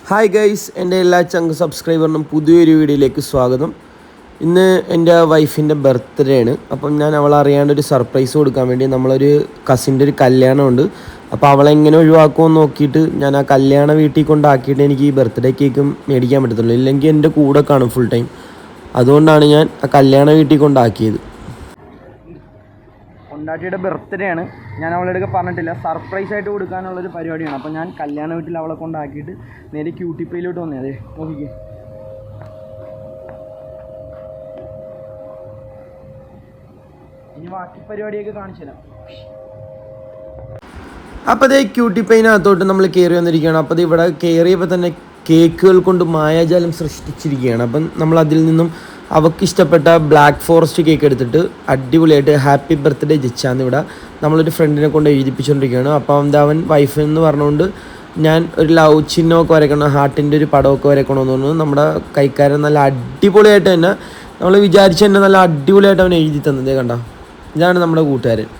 Hi guys, എൻ്റെ എല്ലാ ചങ്ക് സബ്സ്ക്രൈബറിനും പുതിയൊരു വീഡിയോയിലേക്ക് സ്വാഗതം. ഇന്ന് എൻ്റെ വൈഫിൻ്റെ ബർത്ത്ഡേ ആണ്. അപ്പം ഞാൻ അവളെ അറിയാണ്ട് ഒരു സർപ്രൈസ് കൊടുക്കാൻ വേണ്ടി നമ്മളൊരു കസിൻ്റെ ഒരു കല്യാണമുണ്ട്. അപ്പോൾ അവളെങ്ങനെ ഒഴിവാക്കുമെന്ന് നോക്കിയിട്ട് ഞാൻ ആ കല്യാണ വീട്ടിൽ കൊണ്ടാക്കിയിട്ട് എനിക്ക് ഈ ബർത്ത്ഡേ കേക്കും മേടിക്കാൻ പറ്റത്തുള്ളൂ. ഇല്ലെങ്കിൽ എൻ്റെ കൂടെ കാണും ഫുൾ ടൈം. അതുകൊണ്ടാണ് ഞാൻ ആ കല്യാണ വീട്ടിൽ കൊണ്ടാക്കിയത്. കൊണ്ടാട്ടിയുടെ ബർത്ത്ഡേ ആണ്. ഞാൻ അവളുടെ പറഞ്ഞിട്ടില്ല, സർപ്രൈസ് ആയിട്ട് കൊടുക്കാനുള്ളൊരു പരിപാടിയാണ്. അപ്പോൾ ഞാൻ കല്യാണ വീട്ടിൽ അവളെ കൊണ്ടാക്കിയിട്ട് നേരെ ക്യൂട്ടി പേയിലോട്ട് വന്നേ. അതെ, നോക്കിക്കേ. ഇനി ബാക്കി പരിപാടിയൊക്കെ കാണിച്ചു തരാം. അപ്പോൾ അതേ ക്യൂട്ടി പേയിനകത്തോട്ട് നമ്മൾ കയറി വന്നിരിക്കുകയാണ്. അപ്പോൾ അത് ഇവിടെ കയറിയപ്പോൾ തന്നെ കേക്കുകൾ കൊണ്ട് മായാജാലം സൃഷ്ടിച്ചിരിക്കുകയാണ്. അപ്പം നമ്മൾ അതിൽ നിന്നും അവൾക്ക് ഇഷ്ടപ്പെട്ട ബ്ലാക്ക് ഫോറസ്റ്റ് കേക്ക് എടുത്തിട്ട് അടിപൊളിയായിട്ട് ഹാപ്പി ബർത്ത്ഡേ ജിച്ചാന്ന് ഇവിടെ നമ്മളൊരു ഫ്രണ്ടിനെ കൊണ്ട് എഴുതിപ്പിച്ചുകൊണ്ടിരിക്കുകയാണ്. അപ്പോൾ എന്താ അവൻ വൈഫെന്ന് പറഞ്ഞുകൊണ്ട് ഞാൻ ഒരു ലവ് ചിഹ്നമൊക്കെ വരയ്ക്കണം, ഹാർട്ടിൻ്റെ ഒരു പടമൊക്കെ വരയ്ക്കണമെന്ന് പറഞ്ഞു. നമ്മുടെ കൈക്കാരൻ നല്ല അടിപൊളിയായിട്ട് തന്നെ നമ്മൾ വിചാരിച്ച തന്നെ നല്ല അടിപൊളിയായിട്ട് അവൻ എഴുതി തന്നത്. കണ്ട, ഇതാണ് നമ്മുടെ കൂട്ടുകാരൻ.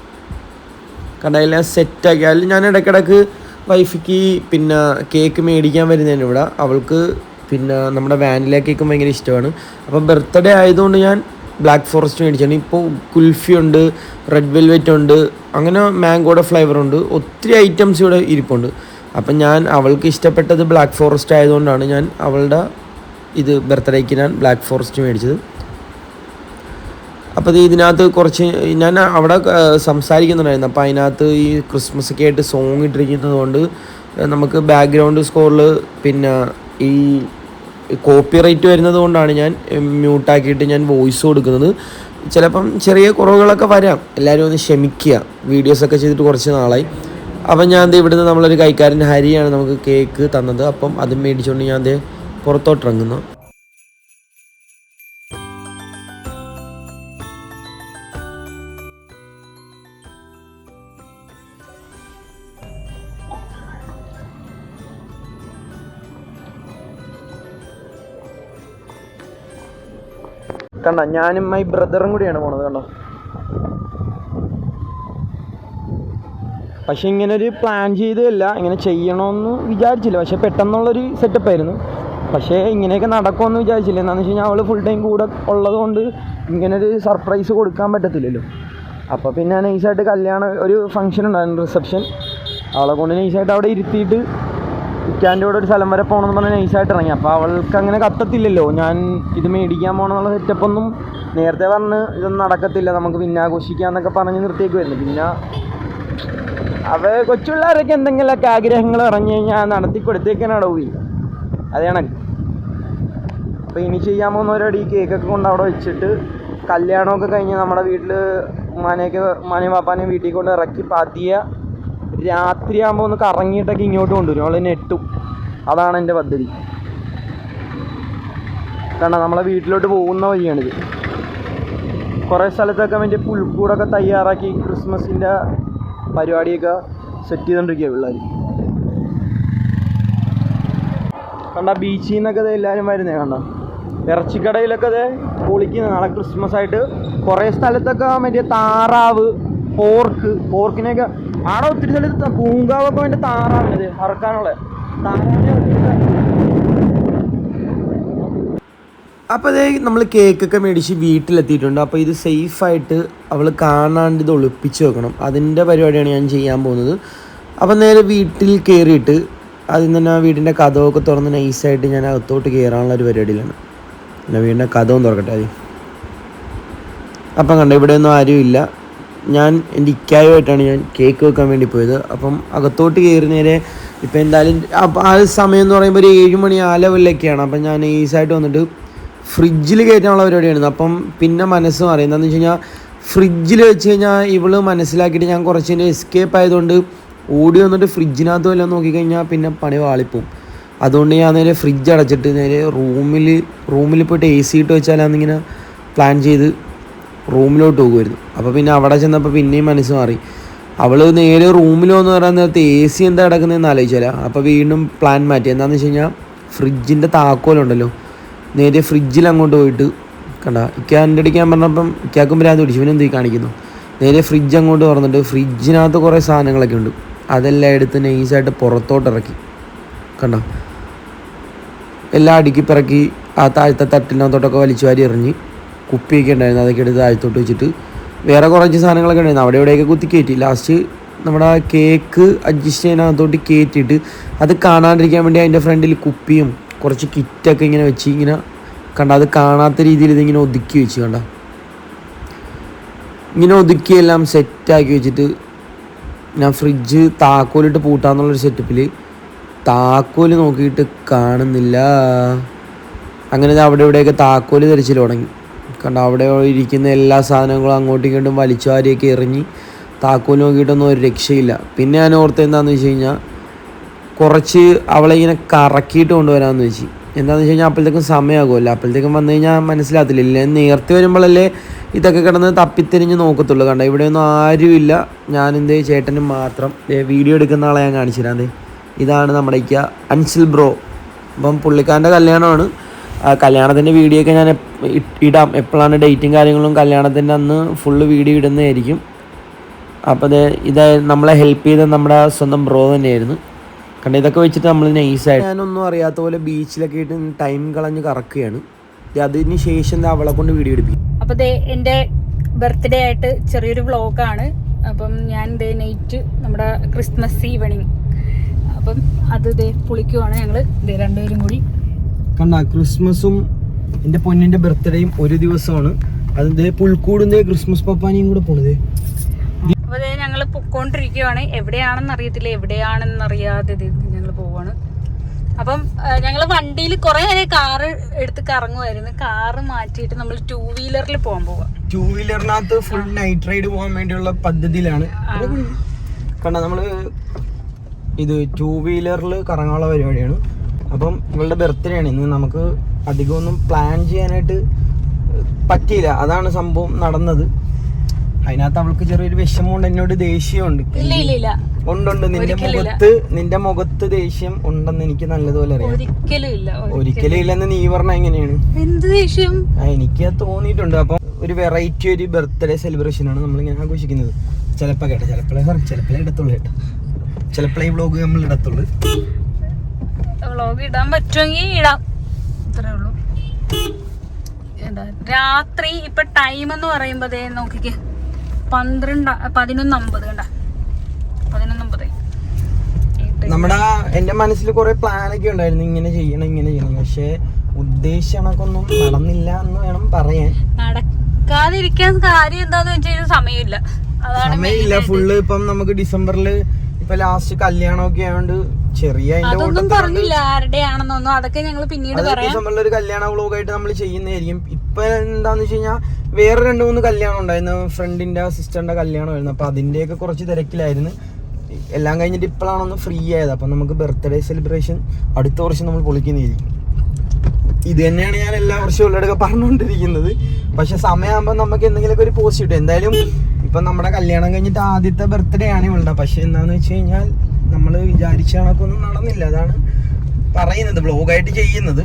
കണ്ട, എല്ലാം സെറ്റാക്കി. അതിൽ ഞാൻ ഇടയ്ക്കിടയ്ക്ക് വൈഫിക്ക് പിന്നെ കേക്ക് മേടിക്കാൻ വരുന്നതിന് ഇവിടെ അവൾക്ക് പിന്നെ നമ്മുടെ വാനില കേക്കും ഭയങ്കര ഇഷ്ടമാണ്. അപ്പം ബർത്ത്ഡേ ആയതുകൊണ്ട് ഞാൻ ബ്ലാക്ക് ഫോറസ്റ്റ് മേടിച്ചാണ്. ഇപ്പോൾ കുൽഫി ഉണ്ട്, റെഡ് വെൽവെറ്റ് ഉണ്ട്, അങ്ങനെ മാംഗോയുടെ ഫ്ലേവർ ഉണ്ട്, ഒത്തിരി ഐറ്റംസ് ഇവിടെ ഇരിപ്പുണ്ട്. അപ്പം ഞാൻ അവൾക്ക് ഇഷ്ടപ്പെട്ടത് ബ്ലാക്ക് ഫോറസ്റ്റ് ആയതുകൊണ്ടാണ് ഞാൻ അവളുടെ ബർത്ത്ഡേക്ക് ഞാൻ ബ്ലാക്ക് ഫോറസ്റ്റ് മേടിച്ചത്. അപ്പോൾ ഇതിനകത്ത് കുറച്ച് ഞാൻ അവിടെ സംസാരിക്കുന്നുണ്ടായിരുന്നു. അപ്പോൾ അതിനകത്ത് ഈ ക്രിസ്മസ് ഒക്കെ ആയിട്ട് സോങ് ഇട്ടിരിക്കുന്നത് കൊണ്ട് നമുക്ക് ബാക്ക്ഗ്രൗണ്ട് സ്കോറിൽ പിന്നെ ഈ കോപ്പിറൈറ്റ് വരുന്നത് കൊണ്ടാണ് ഞാൻ മ്യൂട്ടാക്കിയിട്ട് ഞാൻ വോയിസ് കൊടുക്കുന്നത്. ചിലപ്പം ചെറിയ കുറവുകളൊക്കെ വരാം, എല്ലാവരും ഒന്ന് ക്ഷമിക്കുക. വീഡിയോസൊക്കെ ചെയ്തിട്ട് കുറച്ച് നാളായി. അപ്പം ഞാൻ ഇവിടുന്ന് നമ്മളൊരു കൈക്കാരൻ ഹരിയാണ് നമുക്ക് കേക്ക് തന്നത്. അപ്പം അതും മേടിച്ചുകൊണ്ട് ഞാൻ പുറത്തോട്ടിറങ്ങുന്നു. കണ്ട, ഞാനും മൈ ബ്രദറും കൂടിയാണ് പോണത്. കണ്ടോ, പക്ഷെ ഇങ്ങനൊരു പ്ലാൻ ചെയ്തതല്ല, ഇങ്ങനെ ചെയ്യണമെന്ന് വിചാരിച്ചില്ല. പക്ഷെ പെട്ടെന്നുള്ളൊരു സെറ്റപ്പ് ആയിരുന്നു. പക്ഷേ ഇങ്ങനെയൊക്കെ നടക്കുമെന്ന് വിചാരിച്ചില്ല. എന്താണെന്ന് വെച്ച് കഴിഞ്ഞാൽ അവൾ ഫുൾ ടൈം കൂടെ ഉള്ളത് കൊണ്ട് ഇങ്ങനൊരു സർപ്രൈസ് കൊടുക്കാൻ പറ്റത്തില്ലല്ലോ. അപ്പോൾ പിന്നെ നൈസായിട്ട് ഒരു ഫംഗ്ഷൻ ഉണ്ടായിരുന്നു, റിസപ്ഷൻ. അവളെ കൊണ്ട് നൈസായിട്ട് അവിടെ ഇരുത്തിയിട്ട് ഇക്കാൻ്റെ കൂടെ ഒരു സ്ഥലം വരെ പോകണമെന്ന് പറഞ്ഞാൽ നൈസായിട്ട് ഇറങ്ങി. അപ്പോൾ അവൾക്ക് അങ്ങനെ കത്തത്തില്ലല്ലോ ഞാൻ ഇത് മേടിക്കാൻ പോകണമെന്നുള്ള സെറ്റപ്പൊന്നും നേരത്തെ പറഞ്ഞ് ഇതൊന്നും നടക്കത്തില്ല, നമുക്ക് പിന്നെ ആഘോഷിക്കാമെന്നൊക്കെ പറഞ്ഞ് നിർത്തിയേക്കുമായിരുന്നു. പിന്നെ കൊച്ചുപിള്ളേരൊക്കെ എന്തെങ്കിലുമൊക്കെ ആഗ്രഹങ്ങൾ ഇറങ്ങി കഴിഞ്ഞാൽ നടത്തി കൊടുത്തേക്കാനാണ് പോയി. അത് കണക്ക്. അപ്പോൾ ഇനി ചെയ്യാൻ പോകുന്നവരോട് ഈ കേക്കൊക്കെ കൊണ്ട് അവിടെ വെച്ചിട്ട് കല്യാണമൊക്കെ കഴിഞ്ഞ് നമ്മുടെ വീട്ടിൽ ഉമ്മാനെയും പാപ്പാനെയും വീട്ടിൽ കൊണ്ട് ഇറക്കി പതിയെ രാത്രിയാകുമ്പോൾ ഒന്ന് കറങ്ങിയിട്ടൊക്കെ ഇങ്ങോട്ട് കൊണ്ടുവരും. അവൾ നെട്ടും. അതാണ് എൻ്റെ പദ്ധതി. കാരണം നമ്മളെ വീട്ടിലോട്ട് പോകുന്ന വഴിയാണിത്. കുറേ സ്ഥലത്തൊക്കെ വേണ്ടി പുൽക്കൂടൊക്കെ തയ്യാറാക്കി ക്രിസ്മസിൻ്റെ പരിപാടിയൊക്കെ സെറ്റ് ചെയ്തുകൊണ്ടിരിക്കുക പിള്ളേർ. കണ്ട, ബീച്ചിൽ നിന്നൊക്കെ എല്ലാവരും വരുന്നേ. കണ്ട, ഇറച്ചിക്കടയിലൊക്കെ പൊളിക്കുന്നത് നാളെ ക്രിസ്മസ് ആയിട്ട്. കുറേ സ്ഥലത്തൊക്കെ മറ്റേ താറാവ്, പോർക്കിനെയൊക്കെ ആടെ ഒത്തിരി സ്ഥലത്ത് പൂങ്കാവൊക്കെ വേണ്ടി താറാവിനത് അറക്കാനുള്ള താറാവിനെ. അപ്പോൾ നമ്മൾ കേക്കൊക്കെ മേടിച്ച് വീട്ടിലെത്തിയിട്ടുണ്ട്. അപ്പോൾ ഇത് സേഫായിട്ട് അവൾ കാണാണ്ട് ഇത് ഒളിപ്പിച്ച് വെക്കണം. അതിൻ്റെ പരിപാടിയാണ് ഞാൻ ചെയ്യാൻ പോകുന്നത്. അപ്പം നേരെ വീട്ടിൽ കയറിയിട്ട് അതിൽ നിന്ന് തന്നെ വീടിൻ്റെ കഥവൊക്കെ തുറന്ന് നൈസായിട്ട് ഞാൻ അകത്തോട്ട് കയറാനുള്ള ഒരു പരിപാടിയിലാണ്. പിന്നെ വീടിൻ്റെ കഥവും തുറക്കട്ടെ ആദ്യം. അപ്പം കണ്ടോ, ഇവിടെയൊന്നും ആരുമില്ല. ഞാൻ എൻ്റെ ഇക്കായുമായിട്ടാണ് ഞാൻ കേക്ക് വെക്കാൻ വേണ്ടി പോയത്. അപ്പം അകത്തോട്ട് കയറി നേരെ ഇപ്പം എന്തായാലും ആ സമയം എന്ന് പറയുമ്പോൾ ഒരു 7 മണി ആ ലെവലിലൊക്കെയാണ്. അപ്പം ഞാൻ നൈസായിട്ട് വന്നിട്ട് ഫ്രിഡ്ജിൽ കയറ്റാനുള്ള പരിപാടിയായിരുന്നു. അപ്പം പിന്നെ മനസ്സ് മാറി. എന്താണെന്ന് വെച്ച് കഴിഞ്ഞാൽ ഫ്രിഡ്ജിൽ വെച്ച് കഴിഞ്ഞാൽ ഇവള് മനസ്സിലാക്കിയിട്ട് ഞാൻ കുറച്ച് എസ്കേപ്പ് ആയതുകൊണ്ട് ഓടി വന്നിട്ട് ഫ്രിഡ്ജിനകത്ത് വല്ലതും നോക്കിക്കഴിഞ്ഞാൽ പിന്നെ പണി വാളിപ്പോവും. അതുകൊണ്ട് ഞാൻ നേരെ ഫ്രിഡ്ജ് അടച്ചിട്ട് നേരെ റൂമിൽ പോയിട്ട് AC ഇട്ട് വെച്ചാലാന്നിങ്ങനെ പ്ലാൻ ചെയ്ത് റൂമിലോട്ട് പോകുമായിരുന്നു. അപ്പോൾ പിന്നെ അവിടെ ചെന്നപ്പോൾ പിന്നെയും മനസ്സ് മാറി. അവൾ നേരെ റൂമിൽ വന്ന് പറയാൻ നേരത്തെ AC എന്താ കിടക്കുന്നതെന്ന് ആലോചിച്ചാൽ. അപ്പോൾ വീണ്ടും പ്ലാൻ മാറ്റി. എന്താണെന്ന് വെച്ച് കഴിഞ്ഞാൽ ഫ്രിഡ്ജിൻ്റെ താക്കോലുണ്ടല്ലോ, നേരെ ഫ്രിഡ്ജിൽ അങ്ങോട്ട് പോയിട്ട് കണ്ട, എൻ്റെ അടിക്കാൻ പറഞ്ഞപ്പം ഇക്കാക്കും ഭ്രാന്ത് പിടിച്ചു. ഇവനെന്ത് കാണിക്കുന്നു. നേരെ ഫ്രിഡ്ജ് അങ്ങോട്ട് തുറന്നിട്ട് ഫ്രിഡ്ജിനകത്ത് കുറേ സാധനങ്ങളൊക്കെ ഉണ്ട്, അതെല്ലാം എടുത്ത് നൈസായിട്ട് പുറത്തോട്ടിറക്കി. കണ്ടോ, എല്ലാം അടുക്കി പിറക്കി ആ താഴത്തെ തട്ടിനകത്തോട്ടൊക്കെ വലിച്ചു വാരി എറിഞ്ഞ് കുപ്പിയൊക്കെ ഉണ്ടായിരുന്നു, അതൊക്കെ എടുത്ത് താഴത്തോട്ട് വെച്ചിട്ട് വേറെ കുറച്ച് സാധനങ്ങളൊക്കെ ഉണ്ടായിരുന്നു അവിടെ ഇവിടെയൊക്കെ കുത്തി കയറ്റി. ലാസ്റ്റ് നമ്മുടെ ആ കേക്ക് അഡ്ജസ്റ്റ് ചെയ്യാനകത്തോട്ട് കയറ്റിയിട്ട് അത് കാണാണ്ടിരിക്കാൻ വേണ്ടി അതിൻ്റെ ഫ്രണ്ടിൽ കുപ്പിയും കുറച്ച് കിറ്റൊക്കെ ഇങ്ങനെ വെച്ച് ഇങ്ങനെ കണ്ട, അത് കാണാത്ത രീതിയിൽ ഇതിങ്ങനെ ഒതുക്കി വെച്ച് കണ്ട, ഇങ്ങനെ ഒതുക്കിയെല്ലാം സെറ്റാക്കി വെച്ചിട്ട് ഞാൻ ഫ്രിഡ്ജ് താക്കോലിട്ട് പൂട്ടാന്നുള്ളൊരു സെറ്റപ്പിൽ താക്കോല് നോക്കിയിട്ട് കാണുന്നില്ല. അങ്ങനെ അവിടെ ഇവിടെയൊക്കെ താക്കോല് തെരച്ചിൽ തുടങ്ങി. കണ്ട അവിടെ ഇരിക്കുന്ന എല്ലാ സാധനങ്ങളും അങ്ങോട്ടും ഇങ്ങോട്ടും വലിച്ചു വാരിയൊക്കെ എറിഞ്ഞ് താക്കോല് നോക്കിയിട്ടൊന്നും ഒരു രക്ഷയില്ല. പിന്നെ ഞാൻ ഓർത്ത് എന്താണെന്ന് വെച്ച് കഴിഞ്ഞാൽ കുറച്ച് അവളെ ഇങ്ങനെ കറക്കിയിട്ട് കൊണ്ടുവരാമെന്ന് വെച്ച്. എന്താണെന്ന് വെച്ച് കഴിഞ്ഞാൽ അപ്പോഴത്തേക്കും സമയമാകുമല്ലോ, അപ്പോഴത്തേക്കും വന്നു കഴിഞ്ഞാൽ മനസ്സിലാകത്തില്ല. ഇല്ല നേരത്തെ വരുമ്പോഴല്ലേ ഇതൊക്കെ കിടന്ന് തപ്പിത്തിരിഞ്ഞ് നോക്കത്തുള്ളൂ. കണ്ട ഇവിടെയൊന്നും ആരുമില്ല, ഞാനെന്തേ ചേട്ടനും മാത്രം. വീഡിയോ എടുക്കുന്ന ആളെ ഞാൻ കാണിച്ചു തരാം. ഇതാണ് നമ്മുടെ അൻസിൽ ബ്രോ. അപ്പം പുള്ളിക്കാരൻ്റെ കല്യാണമാണ്. കല്യാണത്തിൻ്റെ വീഡിയോ ഒക്കെ ഞാൻ ഇടാം, എപ്പോഴാണ് ഡേറ്റും കാര്യങ്ങളും കല്യാണത്തിൻ്റെ അന്ന് ഫുള്ള് വീഡിയോ ഇടുന്നതായിരിക്കും. അപ്പോൾ ഇത് നമ്മളെ ഹെൽപ്പ് ചെയ്ത നമ്മുടെ സ്വന്തം ബ്രോ തന്നെയായിരുന്നു. കണ്ട ഇതൊക്കെ വെച്ചിട്ട് നമ്മൾ നൈസായിട്ട് ഞാനൊന്നും അറിയാത്ത പോലെ ബീച്ചിലൊക്കെ ആയിട്ട് ടൈം കളഞ്ഞ് കറക്കുകയാണ്. അതിന് ശേഷം അവളെ കൊണ്ട് വീഡിയോ എടുപ്പിക്കും. അപ്പോൾ എൻ്റെ ബർത്ത്ഡേ ആയിട്ട് ചെറിയൊരു വ്ളോഗാണ്. അപ്പം ഞാൻ നൈറ്റ് നമ്മുടെ ക്രിസ്മസ് ഈവനിങ് അപ്പം അത് പൊളിക്കുവാണ് ഞങ്ങൾ രണ്ടുപേരും കൂടി. കണ്ട ക്രിസ്മസും എൻ്റെ പൊന്നിൻ്റെ ബർത്ത്ഡേയും ഒരു ദിവസമാണ്. അത് പുൽക്കൂടും ക്രിസ്മസ് പപ്പാനിയും കൂടെ പോണത്. അപ്പോൾ ഞങ്ങൾ പൊക്കോണ്ടിരിക്കുവാണ്. എവിടെയാണെന്നറിയാതെ ഞങ്ങൾ പോവാണ്. അപ്പം ഞങ്ങൾ വണ്ടിയിൽ കുറേ നേരം കാറ് എടുത്ത് കറങ്ങുമായിരുന്നു. കാറ് മാറ്റിയിട്ട് നമ്മൾ 2 വീലറിൽ പോകാൻ പോവാം. 2 വീലറിനകത്ത് ഫുൾ നൈറ്റ് റൈഡ് പോകാൻ വേണ്ടിയുള്ള പദ്ധതിയിലാണ്. കണ്ട നമ്മള് ഇത് 2 വീലറിൽ കറങ്ങാനുള്ള പരിപാടിയാണ്. അപ്പം ഇവളുടെ ബർത്ത്ഡേ ആണ് ഇന്ന്. നമുക്ക് അധികമൊന്നും പ്ലാൻ ചെയ്യാനായിട്ട് പറ്റിയില്ല, അതാണ് സംഭവം നടന്നത്. അതിനകത്ത് അവൾക്ക് ചെറിയൊരു വിഷമമുണ്ട്, എന്നോട് ദേഷ്യമുണ്ട്. ഉണ്ട് നിന്റെ മുഖത്ത് ദേഷ്യം ഉണ്ടെന്ന് എനിക്ക് നല്ലതുപോലെ അറിയാം. ഒരിക്കലും ഇല്ലെന്ന് നീ പറഞ്ഞ എങ്ങനെയാണ്? എനിക്ക് തോന്നിയിട്ടുണ്ട്. അപ്പം ഒരു വെറൈറ്റി ഒരു ബർത്ത്ഡേ സെലിബ്രേഷൻ ആണ് നമ്മളിങ്ങനെ ആഘോഷിക്കുന്നത്. ചിലപ്പോഴേ ഇടത്തുള്ളൂ കേട്ടോ, ചിലപ്പോഴേ ഈ വ്ളോഗ് നമ്മൾ ഇടത്തുള്ളൂ. വ്ളോഗ് ഇടാൻ പറ്റുമെങ്കിൽ ഇടാം, അത്രേ ഉള്ളൂ. രാത്രി ഇപ്പൊ ടൈം എന്ന് പറയുമ്പോ നോക്കിക്കേ 11:50 കണ്ട 11:50. നമ്മുടെ എന്റെ മനസ്സിൽ കുറെ പ്ലാനൊക്കെ ഉണ്ടായിരുന്നു, ഇങ്ങനെ ചെയ്യണം. പക്ഷെ ഉദ്ദേശിച്ച കണക്കൊന്നും നടന്നില്ല എന്ന് വേണം പറയാൻ. നടക്കാതിരിക്കാൻ കാര്യം എന്താന്ന് വെച്ചാൽ സമയമില്ല. ഫുള്ള് ഇപ്പം നമുക്ക് ഡിസംബറിൽ ഇപ്പൊ ലാസ്റ്റ് കല്യാണമൊക്കെ ആയതുകൊണ്ട് ചെറിയ അതൊക്കെ ഞങ്ങൾ പിന്നീട് ഡിസംബറിൽ ഒരു കല്യാണ വ്ളോഗായിട്ട് നമ്മൾ ചെയ്യുന്നതായിരിക്കും. ഇപ്പൊ എന്താന്ന് വെച്ച് കഴിഞ്ഞാൽ വേറെ 2-3 കല്യാണം ഉണ്ടായിരുന്നു. ഫ്രണ്ടിന്റെ സിസ്റ്ററിന്റെ കല്യാണമായിരുന്നു. അപ്പൊ അതിന്റെയൊക്കെ കുറച്ച് തിരക്കിലായിരുന്നു. എല്ലാം കഴിഞ്ഞിട്ട് ഇപ്പോഴാണൊന്ന് ഫ്രീ ആയത്. അപ്പൊ നമുക്ക് ബർത്ത്ഡേ സെലിബ്രേഷൻ അടുത്ത വർഷം നമ്മൾ പൊളിക്കുന്നതായിരിക്കും. ഇത് തന്നെയാണ് ഞാൻ എല്ലാ വർഷവും ഉള്ളടക്കം പറഞ്ഞുകൊണ്ടിരിക്കുന്നത്. പക്ഷെ സമയമാകുമ്പോൾ നമുക്ക് എന്തെങ്കിലുമൊക്കെ ഒരു പോസ്റ്റ് കിട്ടും. എന്തായാലും ഇപ്പൊ നമ്മുടെ കല്യാണം കഴിഞ്ഞിട്ട് ആദ്യത്തെ ബർത്ത്ഡേ ആണ് ഇവളുടെ. പക്ഷെ എന്താന്ന് വെച്ച് കഴിഞ്ഞാൽ നമ്മൾ വിചാരിച്ച കണക്കൊന്നും നടന്നില്ല, അതാണ് പറയുന്നത്, വ്ളോഗായിട്ട് ചെയ്യുന്നത്.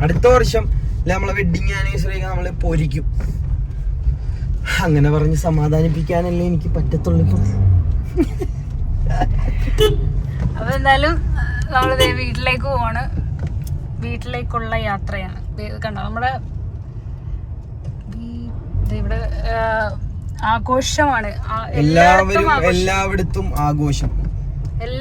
അടുത്ത വർഷം നമ്മളെ വെഡിങ് ആനിവേഴ്സറി ഒക്കെ നമ്മൾ പൊരിക്കും. അങ്ങനെ പറഞ്ഞ് സമാധാനിപ്പിക്കാനല്ലേ എനിക്ക് പറ്റത്തുള്ളൂ ഇപ്പൊ. അപ്പൊ എന്തായാലും നമ്മള് വീട്ടിലേക്ക് പോവാണ്. വീട്ടിലേക്കുള്ള യാത്രയാണ്. കണ്ടോ നമ്മുടെ ഇവിടെ ആഘോഷമാണ്. എല്ലായിടത്തും ആഘോഷം.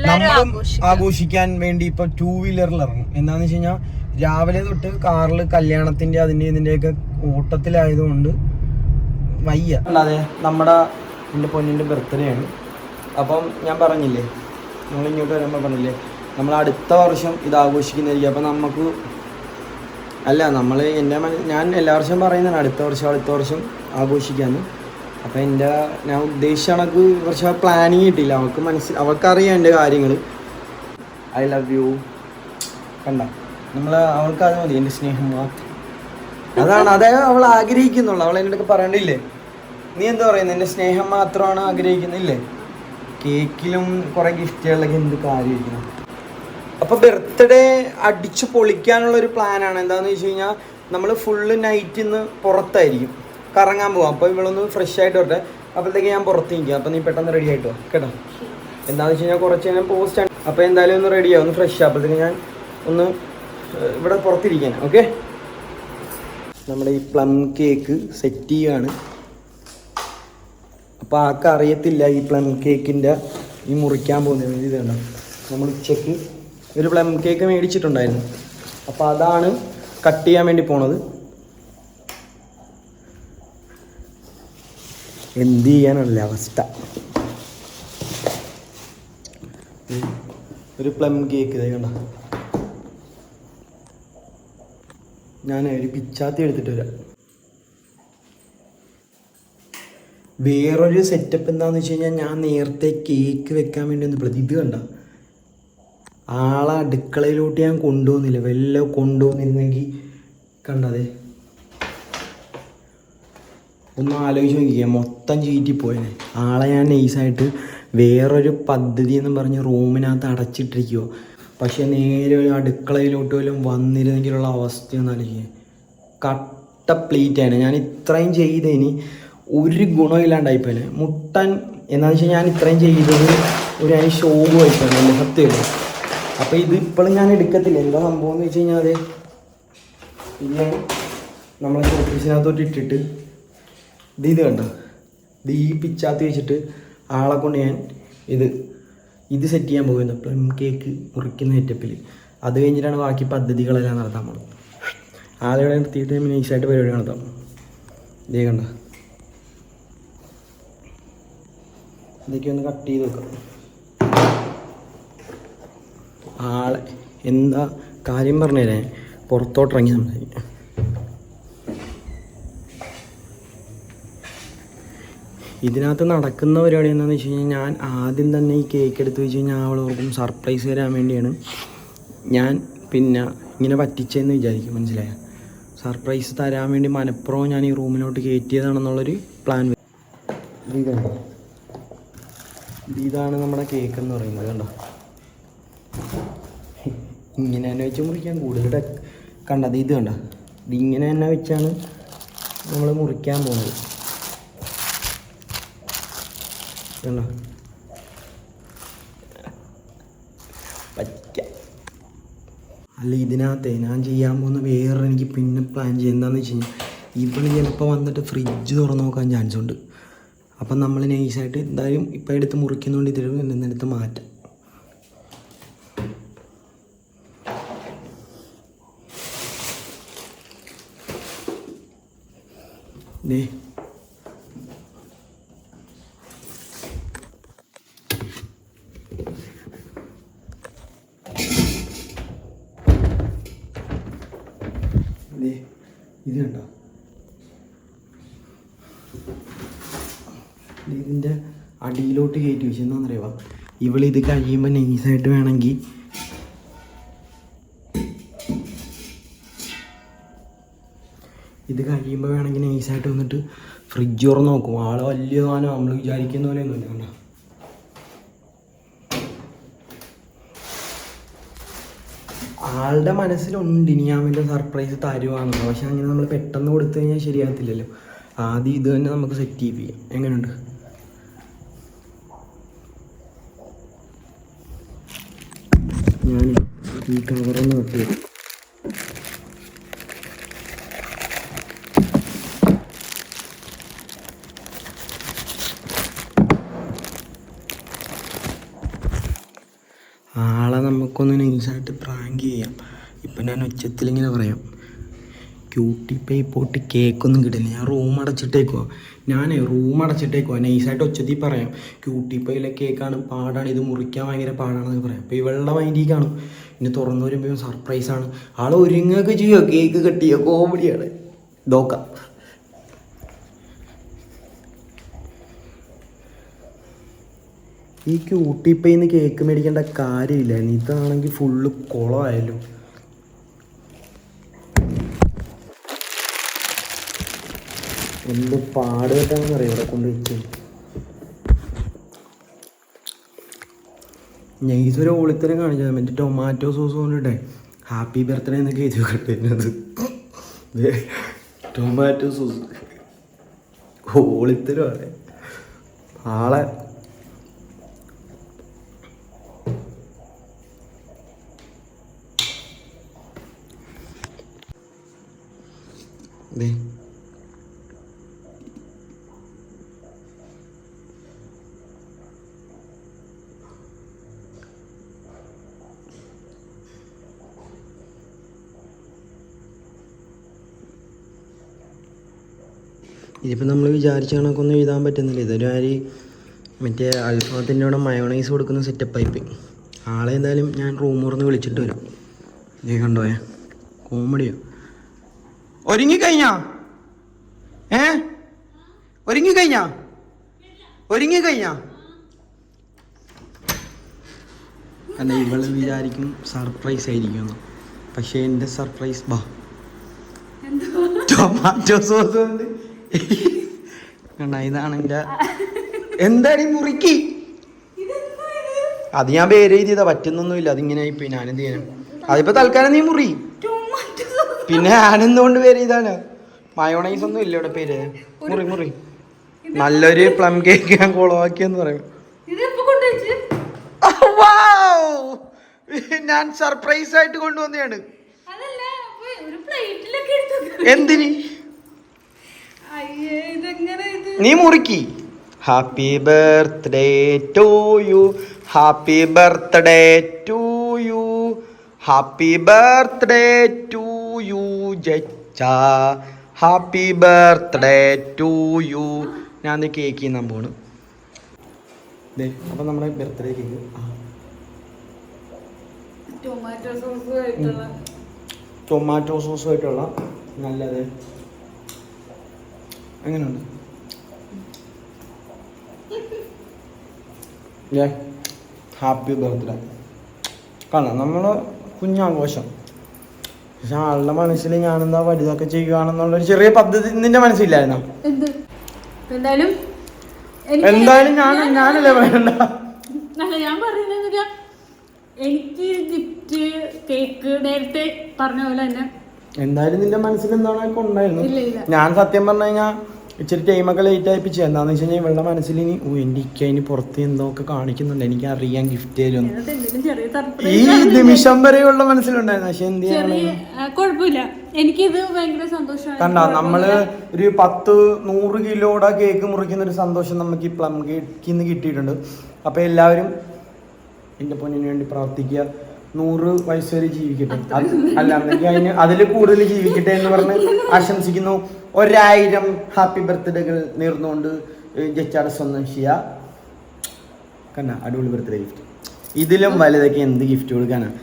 നമ്മളും ആഘോഷിക്കാൻ വേണ്ടി ഇപ്പൊ 2 വീലറിൽ ഇറങ്ങും. എന്താന്ന് വെച്ച് കഴിഞ്ഞാൽ രാവിലെ തൊട്ട് കാറിൽ കല്യാണത്തിന്റെ ഇതിന്റെയൊക്കെ ഓട്ടത്തിലായതുകൊണ്ട് വയ്യ. അതെ എൻ്റെ പൊന്നിൻ്റെ ബർത്ത്ഡേ ആണ്. അപ്പം ഞാൻ പറഞ്ഞില്ലേ, നമ്മൾ ഇങ്ങോട്ട് വരുമ്പോൾ പറഞ്ഞില്ലേ നമ്മൾ അടുത്ത വർഷം ഇത് ആഘോഷിക്കുന്നതായിരിക്കും. അപ്പം നമുക്ക് ഞാൻ എല്ലാ വർഷവും പറയുന്നതാണ് അടുത്ത വർഷം ആഘോഷിക്കാമെന്ന്. അപ്പം ഞാൻ ഉദ്ദേശിച്ച കണക്ക് കുറച്ച് പ്ലാനിങ് കിട്ടിയില്ല. അവൾക്കറിയാം എൻ്റെ കാര്യങ്ങൾ. ഐ ലവ് യു കണ്ട അവൾക്ക് അത് മതി, എൻ്റെ സ്നേഹം മാത്രം. അതേ അവൾ ആഗ്രഹിക്കുന്നുള്ളൂ. അവൾ എന്നോടൊക്കെ പറയണ്ടില്ലേ, നീ എന്താ പറയുന്നത്, എൻ്റെ സ്നേഹം മാത്രമാണ് ആഗ്രഹിക്കുന്നില്ലേ? കേക്കിലും കുറേ ഗിഫ്റ്റുകളിലൊക്കെ എന്ത് കാര്യമായിരിക്കണം. അപ്പോൾ ബർത്ത്ഡേ അടിച്ച് പൊളിക്കാനുള്ളൊരു പ്ലാനാണ്. എന്താണെന്ന് വെച്ച് കഴിഞ്ഞാൽ നമ്മൾ ഫുള്ള് നൈറ്റിൽ നിന്ന് പുറത്തായിരിക്കും, കറങ്ങാൻ പോവാം. അപ്പോൾ ഇവളൊന്ന് ഫ്രഷ് ആയിട്ട് വരട്ടെ, അപ്പോഴത്തേക്ക് ഞാൻ പുറത്ത് നിൽക്കാം. അപ്പോൾ നീ പെട്ടെന്ന് റെഡി ആയിട്ടോ കേട്ടോ. എന്താണെന്ന് വെച്ച് കഴിഞ്ഞാൽ കുറച്ച് നേരം പോസ്റ്റാണ്. അപ്പോൾ എന്തായാലും ഒന്ന് റെഡിയാവും, ഒന്ന് ഫ്രഷ് ആകും. അപ്പോഴത്തേക്ക് ഞാൻ ഒന്ന് ഇവിടെ പുറത്തിരിക്കാൻ. ഓക്കെ, നമ്മുടെ ഈ പ്ലം കേക്ക് സെറ്റ് ചെയ്യുകയാണ്. അപ്പോൾ ആൾക്ക് അറിയത്തില്ല ഈ പ്ലം കേക്കിൻ്റെ ഈ മുറിക്കാൻ പോകുന്നത്. ഇത് കണ്ടോ, നമ്മൾ ഉച്ചയ്ക്ക് ഒരു പ്ലം കേക്ക് മേടിച്ചിട്ടുണ്ടായിരുന്നു. അപ്പോൾ അതാണ് കട്ട് ചെയ്യാൻ വേണ്ടി പോണത്. എന്ത് ചെയ്യാനുള്ള അവസ്ഥ. ഒരു പ്ലം കേക്ക് ഇതേ കണ്ട. ഞാൻ ഒരു പിച്ചാത്തി എടുത്തിട്ട് വരാം. വേറൊരു സെറ്റപ്പ് എന്താണെന്ന് വെച്ച് കഴിഞ്ഞാൽ, ഞാൻ നേരത്തെ കേക്ക് വെക്കാൻ വേണ്ടി വന്നപ്പോൾ ഇത് കണ്ട, ആളെ അടുക്കളയിലോട്ട് ഞാൻ കൊണ്ടുപോകുന്നില്ല. വല്ല കൊണ്ടുപോകുന്നിരുന്നെങ്കിൽ കണ്ടതേ, ഒന്ന് ആലോചിച്ച് നോക്കിക്കുക, മൊത്തം ചീറ്റിപ്പോയനെ. ആളെ ഞാൻ നൈസായിട്ട് വേറൊരു പദ്ധതി എന്ന് പറഞ്ഞ് റൂമിനകത്ത് അടച്ചിട്ടിരിക്കുമോ. പക്ഷെ നേരെ ഒരു അടുക്കളയിലോട്ട് വല്ലതും വന്നിരുന്നെങ്കിലുള്ള അവസ്ഥയൊന്നും ആലോചിക്കുക. കട്ട പ്ലേറ്റാണ്. ഞാൻ ഇത്രയും ചെയ്തതിന് ഒരു ഗുണമില്ലാണ്ടായിപ്പോനെ. മുട്ടൻ എന്താണെന്ന് വെച്ചാൽ ഞാൻ ഇത്രയും ചെയ്തത് ഒരു അതിന് ഷോപ്പ് വായിച്ചാണ് എൻ്റെ സത്യമില്ല. അപ്പോൾ ഇത് ഇപ്പോഴും ഞാൻ എടുക്കത്തില്ല. എന്താ സംഭവം എന്ന് വെച്ച് കഴിഞ്ഞാൽ, അതെ ഇത് ഞാൻ നമ്മളെ ഓഫീസിനകത്തോട്ട് ഇട്ടിട്ട് ഇത് കണ്ടോ, ഇത് ഈ പിച്ചാത്തി വെച്ചിട്ട് ആളെ കൊണ്ട് ഞാൻ ഇത് സെറ്റ് ചെയ്യാൻ പോകുന്നത്. പ്ലം കേക്ക് മുറിക്കുന്ന സെറ്റപ്പിൽ. അത് കഴിഞ്ഞിട്ടാണ് ബാക്കി പദ്ധതികളെല്ലാം നടത്താൻ പോകുന്നത്. ആദ്യം ഇവിടെ നിർത്തിയിട്ട് നൈസായിട്ട് പരിപാടി നടത്താം. ഇതേ കണ്ട, ഇതൊക്കെ ഒന്ന് കട്ട് ചെയ്ത് വെക്കാം. ആളെ എന്താ കാര്യം പറഞ്ഞുതരാൻ പുറത്തോട്ടിറങ്ങി സംസാരിക്കാം. ഇതിനകത്ത് നടക്കുന്ന പരിപാടി എന്താണെന്ന് വെച്ച് കഴിഞ്ഞാൽ, ഞാൻ ആദ്യം തന്നെ ഈ കേക്ക് എടുത്ത് വെച്ച് കഴിഞ്ഞാൽ അവളോർക്കും സർപ്രൈസ് തരാൻ വേണ്ടിയാണ് ഞാൻ പിന്നെ ഇങ്ങനെ പറ്റിച്ചതെന്ന് വിചാരിക്കും. മനസ്സിലായോ? സർപ്രൈസ് തരാൻ വേണ്ടി മനഃപൂർവ്വം ഞാൻ ഈ റൂമിലോട്ട് കയറ്റിയതാണെന്നുള്ളൊരു പ്ലാൻ. ഇതാണ് നമ്മുടെ കേക്ക് എന്ന് പറയുന്നത്. കണ്ടോ, ഇങ്ങനെ തന്നെ വെച്ച് മുറിക്കാൻ കൂടുതൽ കണ്ടത്. ഇത് കണ്ട, ഇതിങ്ങനെ തന്നെ വെച്ചാണ് നമ്മൾ മുറിക്കാൻ പോകുന്നത്. കണ്ടോ, പറ്റിക്കാം. അല്ല, ഇതിനകത്തെ ഞാൻ ചെയ്യാൻ പോകുന്ന വേറെ എനിക്ക് പിന്നെ പ്ലാൻ ചെയ്യുക എന്താണെന്ന് വെച്ച് കഴിഞ്ഞാൽ, ഇവിടെ ചിലപ്പോൾ വന്നിട്ട് ഫ്രിഡ്ജ് തുറന്ന് നോക്കാൻ ചാൻസ് ഉണ്ട്. അപ്പം നമ്മൾ നൈസായിട്ട് എന്തായാലും ഇപ്പം എടുത്ത് മുറിക്കുന്നതുകൊണ്ട് ഇതിൽ നിന്നെടുത്ത് മാറ്റാം. ഇത് കണ്ടോ, ഇതിൻ്റെ അടിയിലോട്ട് കയറ്റി വെച്ചു. എന്താണെന്നറിയാമോ, ഇവളിത് കഴിയുമ്പോൾ നൈസായിട്ട് വേണമെങ്കിൽ നൈസായിട്ട് വന്നിട്ട് ഫ്രിഡ്ജ് തുറന്ന് നോക്കും. ആളെ വലിയ സാധനം നമ്മൾ വിചാരിക്കുന്ന പോലെയൊന്നുമില്ല. കണ്ടോ, ആളുടെ മനസ്സിലുണ്ട് ഇനി ഞാൻ വലിയ സർപ്രൈസ് തരുവാണെന്ന്. പക്ഷെ അങ്ങനെ നമ്മൾ പെട്ടെന്ന് കൊടുത്തു കഴിഞ്ഞാൽ ശരിയാകത്തില്ലല്ലോ. ആദ്യം ഇത് തന്നെ നമുക്ക് സെറ്റ് ചെയ്യിപ്പിക്കാം. എങ്ങനെയുണ്ട്? ഞാൻ ഈ കവറൊന്ന് വെട്ടി ആളെ നമുക്കൊന്ന് നൈസായിട്ട് പ്രാങ്ക് ചെയ്യാം. ഇപ്പം ഞാൻ ഉച്ചത്തിലിങ്ങനെ പറയാം, ക്യൂട്ടി പേ പോയിട്ട് കേക്കൊന്നും കിട്ടില്ല, ഞാൻ റൂം അടച്ചിട്ടേക്കുവാ നൈസായിട്ട് ഒച്ചത്തിൽ പറയാം, ക്യൂട്ടി പേയിലെ കേക്കാണ്, പാടാണ്, ഇത് മുറിക്കാൻ ഭയങ്കര പാടാണെന്നൊക്കെ പറയാം. അപ്പോൾ ഇവളുടെ മൈൻഡിൽ കാണും. ഇനി തുറന്നു വരുമ്പോഴും സർപ്രൈസാണ്. ആൾ ഒരുങ്ങൊക്കെ ചെയ്യുമോ, കേക്ക് കെട്ടിയോ, കോമഡിയാണ്. നോക്കാം. ഈ ക്യൂട്ടി പേന്ന് കേക്ക് മേടിക്കേണ്ട കാര്യമില്ല. ഇതാണെങ്കിൽ ഫുള്ള് കുളമായാലും. എന്ത് പാട് കേട്ടാണെന്ന് അറിയാം ഇവിടെ കൊണ്ട് വെച്ച്. ഞാൻ ഇതൊരു ഓളിത്തരം കാണിച്ചത് മറ്റേ ടൊമാറ്റോ സോസ് കൊണ്ടിട്ടെ ഹാപ്പി ബർത്ത്ഡേ എന്നൊക്കെ എഴുതി കിട്ടുന്നത്. ടൊമാറ്റോ സോസ് ഓളിത്തരമാണ്. ആളെ ദേ ഇതിപ്പോൾ നമ്മൾ വിചാരിച്ച കണക്കൊന്നും എഴുതാൻ പറ്റുന്നില്ല. ഇതൊരു ആര് മറ്റേ അൽഫാത്തിൻ്റെ അവിടെ മയോണൈസ് കൊടുക്കുന്ന സെറ്റപ്പായിപ്പോയി. ആളെ എന്തായാലും ഞാൻ റൂം തുറന്ന് വിളിച്ചിട്ട് വരാം. നീ കണ്ടോയെ കോമഡിയോ. ഒരുങ്ങിക്കഴിഞ്ഞാ ഒരുങ്ങിക്കഴിഞ്ഞാ അല്ല, ഇവള് വിചാരിക്കും സർപ്രൈസ് ആയിരിക്കുമെന്ന്. പക്ഷേ എൻ്റെ സർപ്രൈസ് ടൊമാറ്റോ സോസ് കൊണ്ട് കണ്ട. ഇതാണ് എൻ്റെ എന്താടി മുറിക്കി. അത് ഞാൻ പേര് എഴുതിയതാ, പറ്റുന്നൊന്നുമില്ല. അതിങ്ങനെ ഇപ്പൊ ഞാനെന്ത് ചെയ്യാനും. അതിപ്പോ തൽക്കാലം നീ മുറി. പിന്നെ ഞാനെന്തുകൊണ്ട് പേര് ചെയ്താണ്. മയോണൈസ് ഒന്നും ഇല്ല ഇവിടെ പേര്. മുറി മുറി. നല്ലൊരു പ്ലം കേക്ക് ഞാൻ കുളമാക്കിയെന്ന് പറയും. ഞാൻ സർപ്രൈസ് ആയിട്ട് കൊണ്ടുവന്നതാണ്. എന്തിന് നീ മുറിക്കി. Happy birthday to you, happy birthday to you, happy birthday to you ജച്ചാ, ഹാപ്പി ബർത്ത്ഡേ ടു യു. ഞാൻ കേക്ക് ചെയ്യാൻ പോണ്. അപ്പം നമ്മുടെ ബർത്ത്ഡേ കേക്ക് ടൊമാറ്റോ സോസുമായിട്ടുള്ള നല്ലത്. എങ്ങനെയുണ്ട്? ഹാപ്പി ബർത്ത്ഡേ കാണാം, നമ്മളെ കുഞ്ഞാഘോഷം. പക്ഷെ ആളുടെ മനസ്സിൽ ഞാനെന്താ വലുതൊക്കെ ചെയ്യുകയാണെന്നുള്ളൊരു ചെറിയ പദ്ധതി നിന്റെ മനസ്സിലായിരുന്നോ? എന്തായാലും ഞാനല്ലേ പറയണ്ട. ഞാൻ പറയുന്നത് എനിക്ക് ഗിഫ്റ്റ് കേക്ക് നേരത്തെ പറഞ്ഞ പോലെ തന്നെ എന്തായാലും നിന്റെ മനസ്സിൽ എന്താണൊക്കെ ഉണ്ടായിരുന്നു. ഞാൻ സത്യം പറഞ്ഞു കഴിഞ്ഞാൽ ഇച്ചിരി ടൈമൊക്കെ ലേറ്റ് ആയിപ്പിച്ചു. എന്താണെന്ന് വെച്ച് കഴിഞ്ഞാൽ ഇവളുടെ മനസ്സിൽ ഇനി എനിക്ക് അതിന് പുറത്ത് എന്തൊക്കെ കാണിക്കുന്നുണ്ട്, എനിക്ക് അറിയാൻ ഗിഫ്റ്റ് തരും ഈ നിമിഷം വരെയുള്ള മനസ്സിലുണ്ടായിരുന്നു. പക്ഷെ എന്ത് കുഴപ്പമില്ല, എനിക്കിത് ഭയങ്കര സന്തോഷമാണ്. കണ്ട, നമ്മള് ഒരു 10-100 കിലോയുടെ കേക്ക് മുറിക്കുന്ന ഒരു സന്തോഷം നമുക്ക് ഈ പ്ലം കേക്കിന്ന് കിട്ടിയിട്ടുണ്ട്. അപ്പൊ എല്ലാവരും എന്റെ പൊന്നിന് വേണ്ടി പ്രാർത്ഥിക്കുക. 100 വയസ്സ് വരെ ജീവിക്കട്ടെ, അല്ല അതിന് അതിൽ കൂടുതൽ ജീവിക്കട്ടെ എന്ന് പറഞ്ഞ് ആശംസിക്കുന്നു. 1000 ഹാപ്പി ബർത്ത്ഡേകൾ നേർന്നുകൊണ്ട് ജച്ചാടെ സ്വന്തം ഷിയ. കണ്ട, അടിപൊളി ബർത്ത്ഡേ ഗിഫ്റ്റ്. ഇതിലും വലുതൊക്കെ എന്ത് ഗിഫ്റ്റ് കൊടുക്കാനാണ്.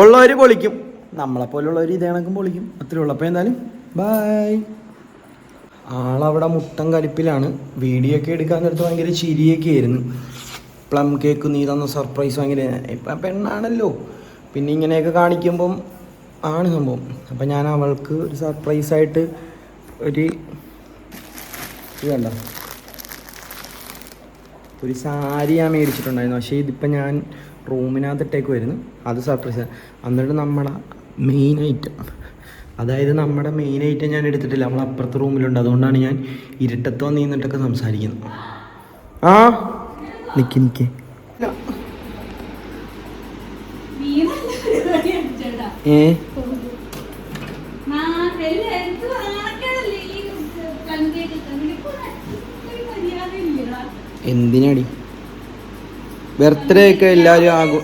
ഉള്ളവർ പൊളിക്കും, നമ്മളെപ്പോലുള്ളവർ ഇതേ കണക്കും പൊളിക്കും. അത്രേ ഉള്ളൂ. അപ്പോൾ എന്തായാലും ബൈ. ആളവിടെ മുട്ടം കലിപ്പിലാണ്. വീഡിയോ ഒക്കെ എടുക്കാൻ നേരത്ത് ഭയങ്കര ചിരിയൊക്കെ ആയിരുന്നു. പ്ലം കേക്ക് നീ തന്ന സർപ്രൈസ് ഭയങ്കര. ഇപ്പം പെണ്ണാണല്ലോ, പിന്നെ ഇങ്ങനെയൊക്കെ കാണിക്കുമ്പം ആണ് സംഭവം. അപ്പം ഞാൻ അവൾക്ക് ഒരു സർപ്രൈസായിട്ട് ഒരു ഇതുണ്ട ഒരു സാരി ഞാൻ മേടിച്ചിട്ടുണ്ടായിരുന്നു. പക്ഷേ ഇതിപ്പോൾ ഞാൻ റൂമിനകത്തിട്ടേക്ക് വരുന്നു. അത് സർപ്രൈസ്. എന്നിട്ട് നമ്മുടെ മെയിൻ ഐറ്റം, അതായത് നമ്മുടെ മെയിൻ ഐറ്റം ഞാൻ എടുത്തിട്ടില്ല. നമ്മൾ അപ്പുറത്തെ റൂമിലുണ്ട്. അതുകൊണ്ടാണ് ഞാൻ ഇരുട്ടത്തോ നീന്നിട്ടൊക്കെ സംസാരിക്കുന്നത്. ആ നിക്ക് എന്തിനാടി ബർത്ത്ഡേ ഒക്കെ എല്ലാവരും ആകും.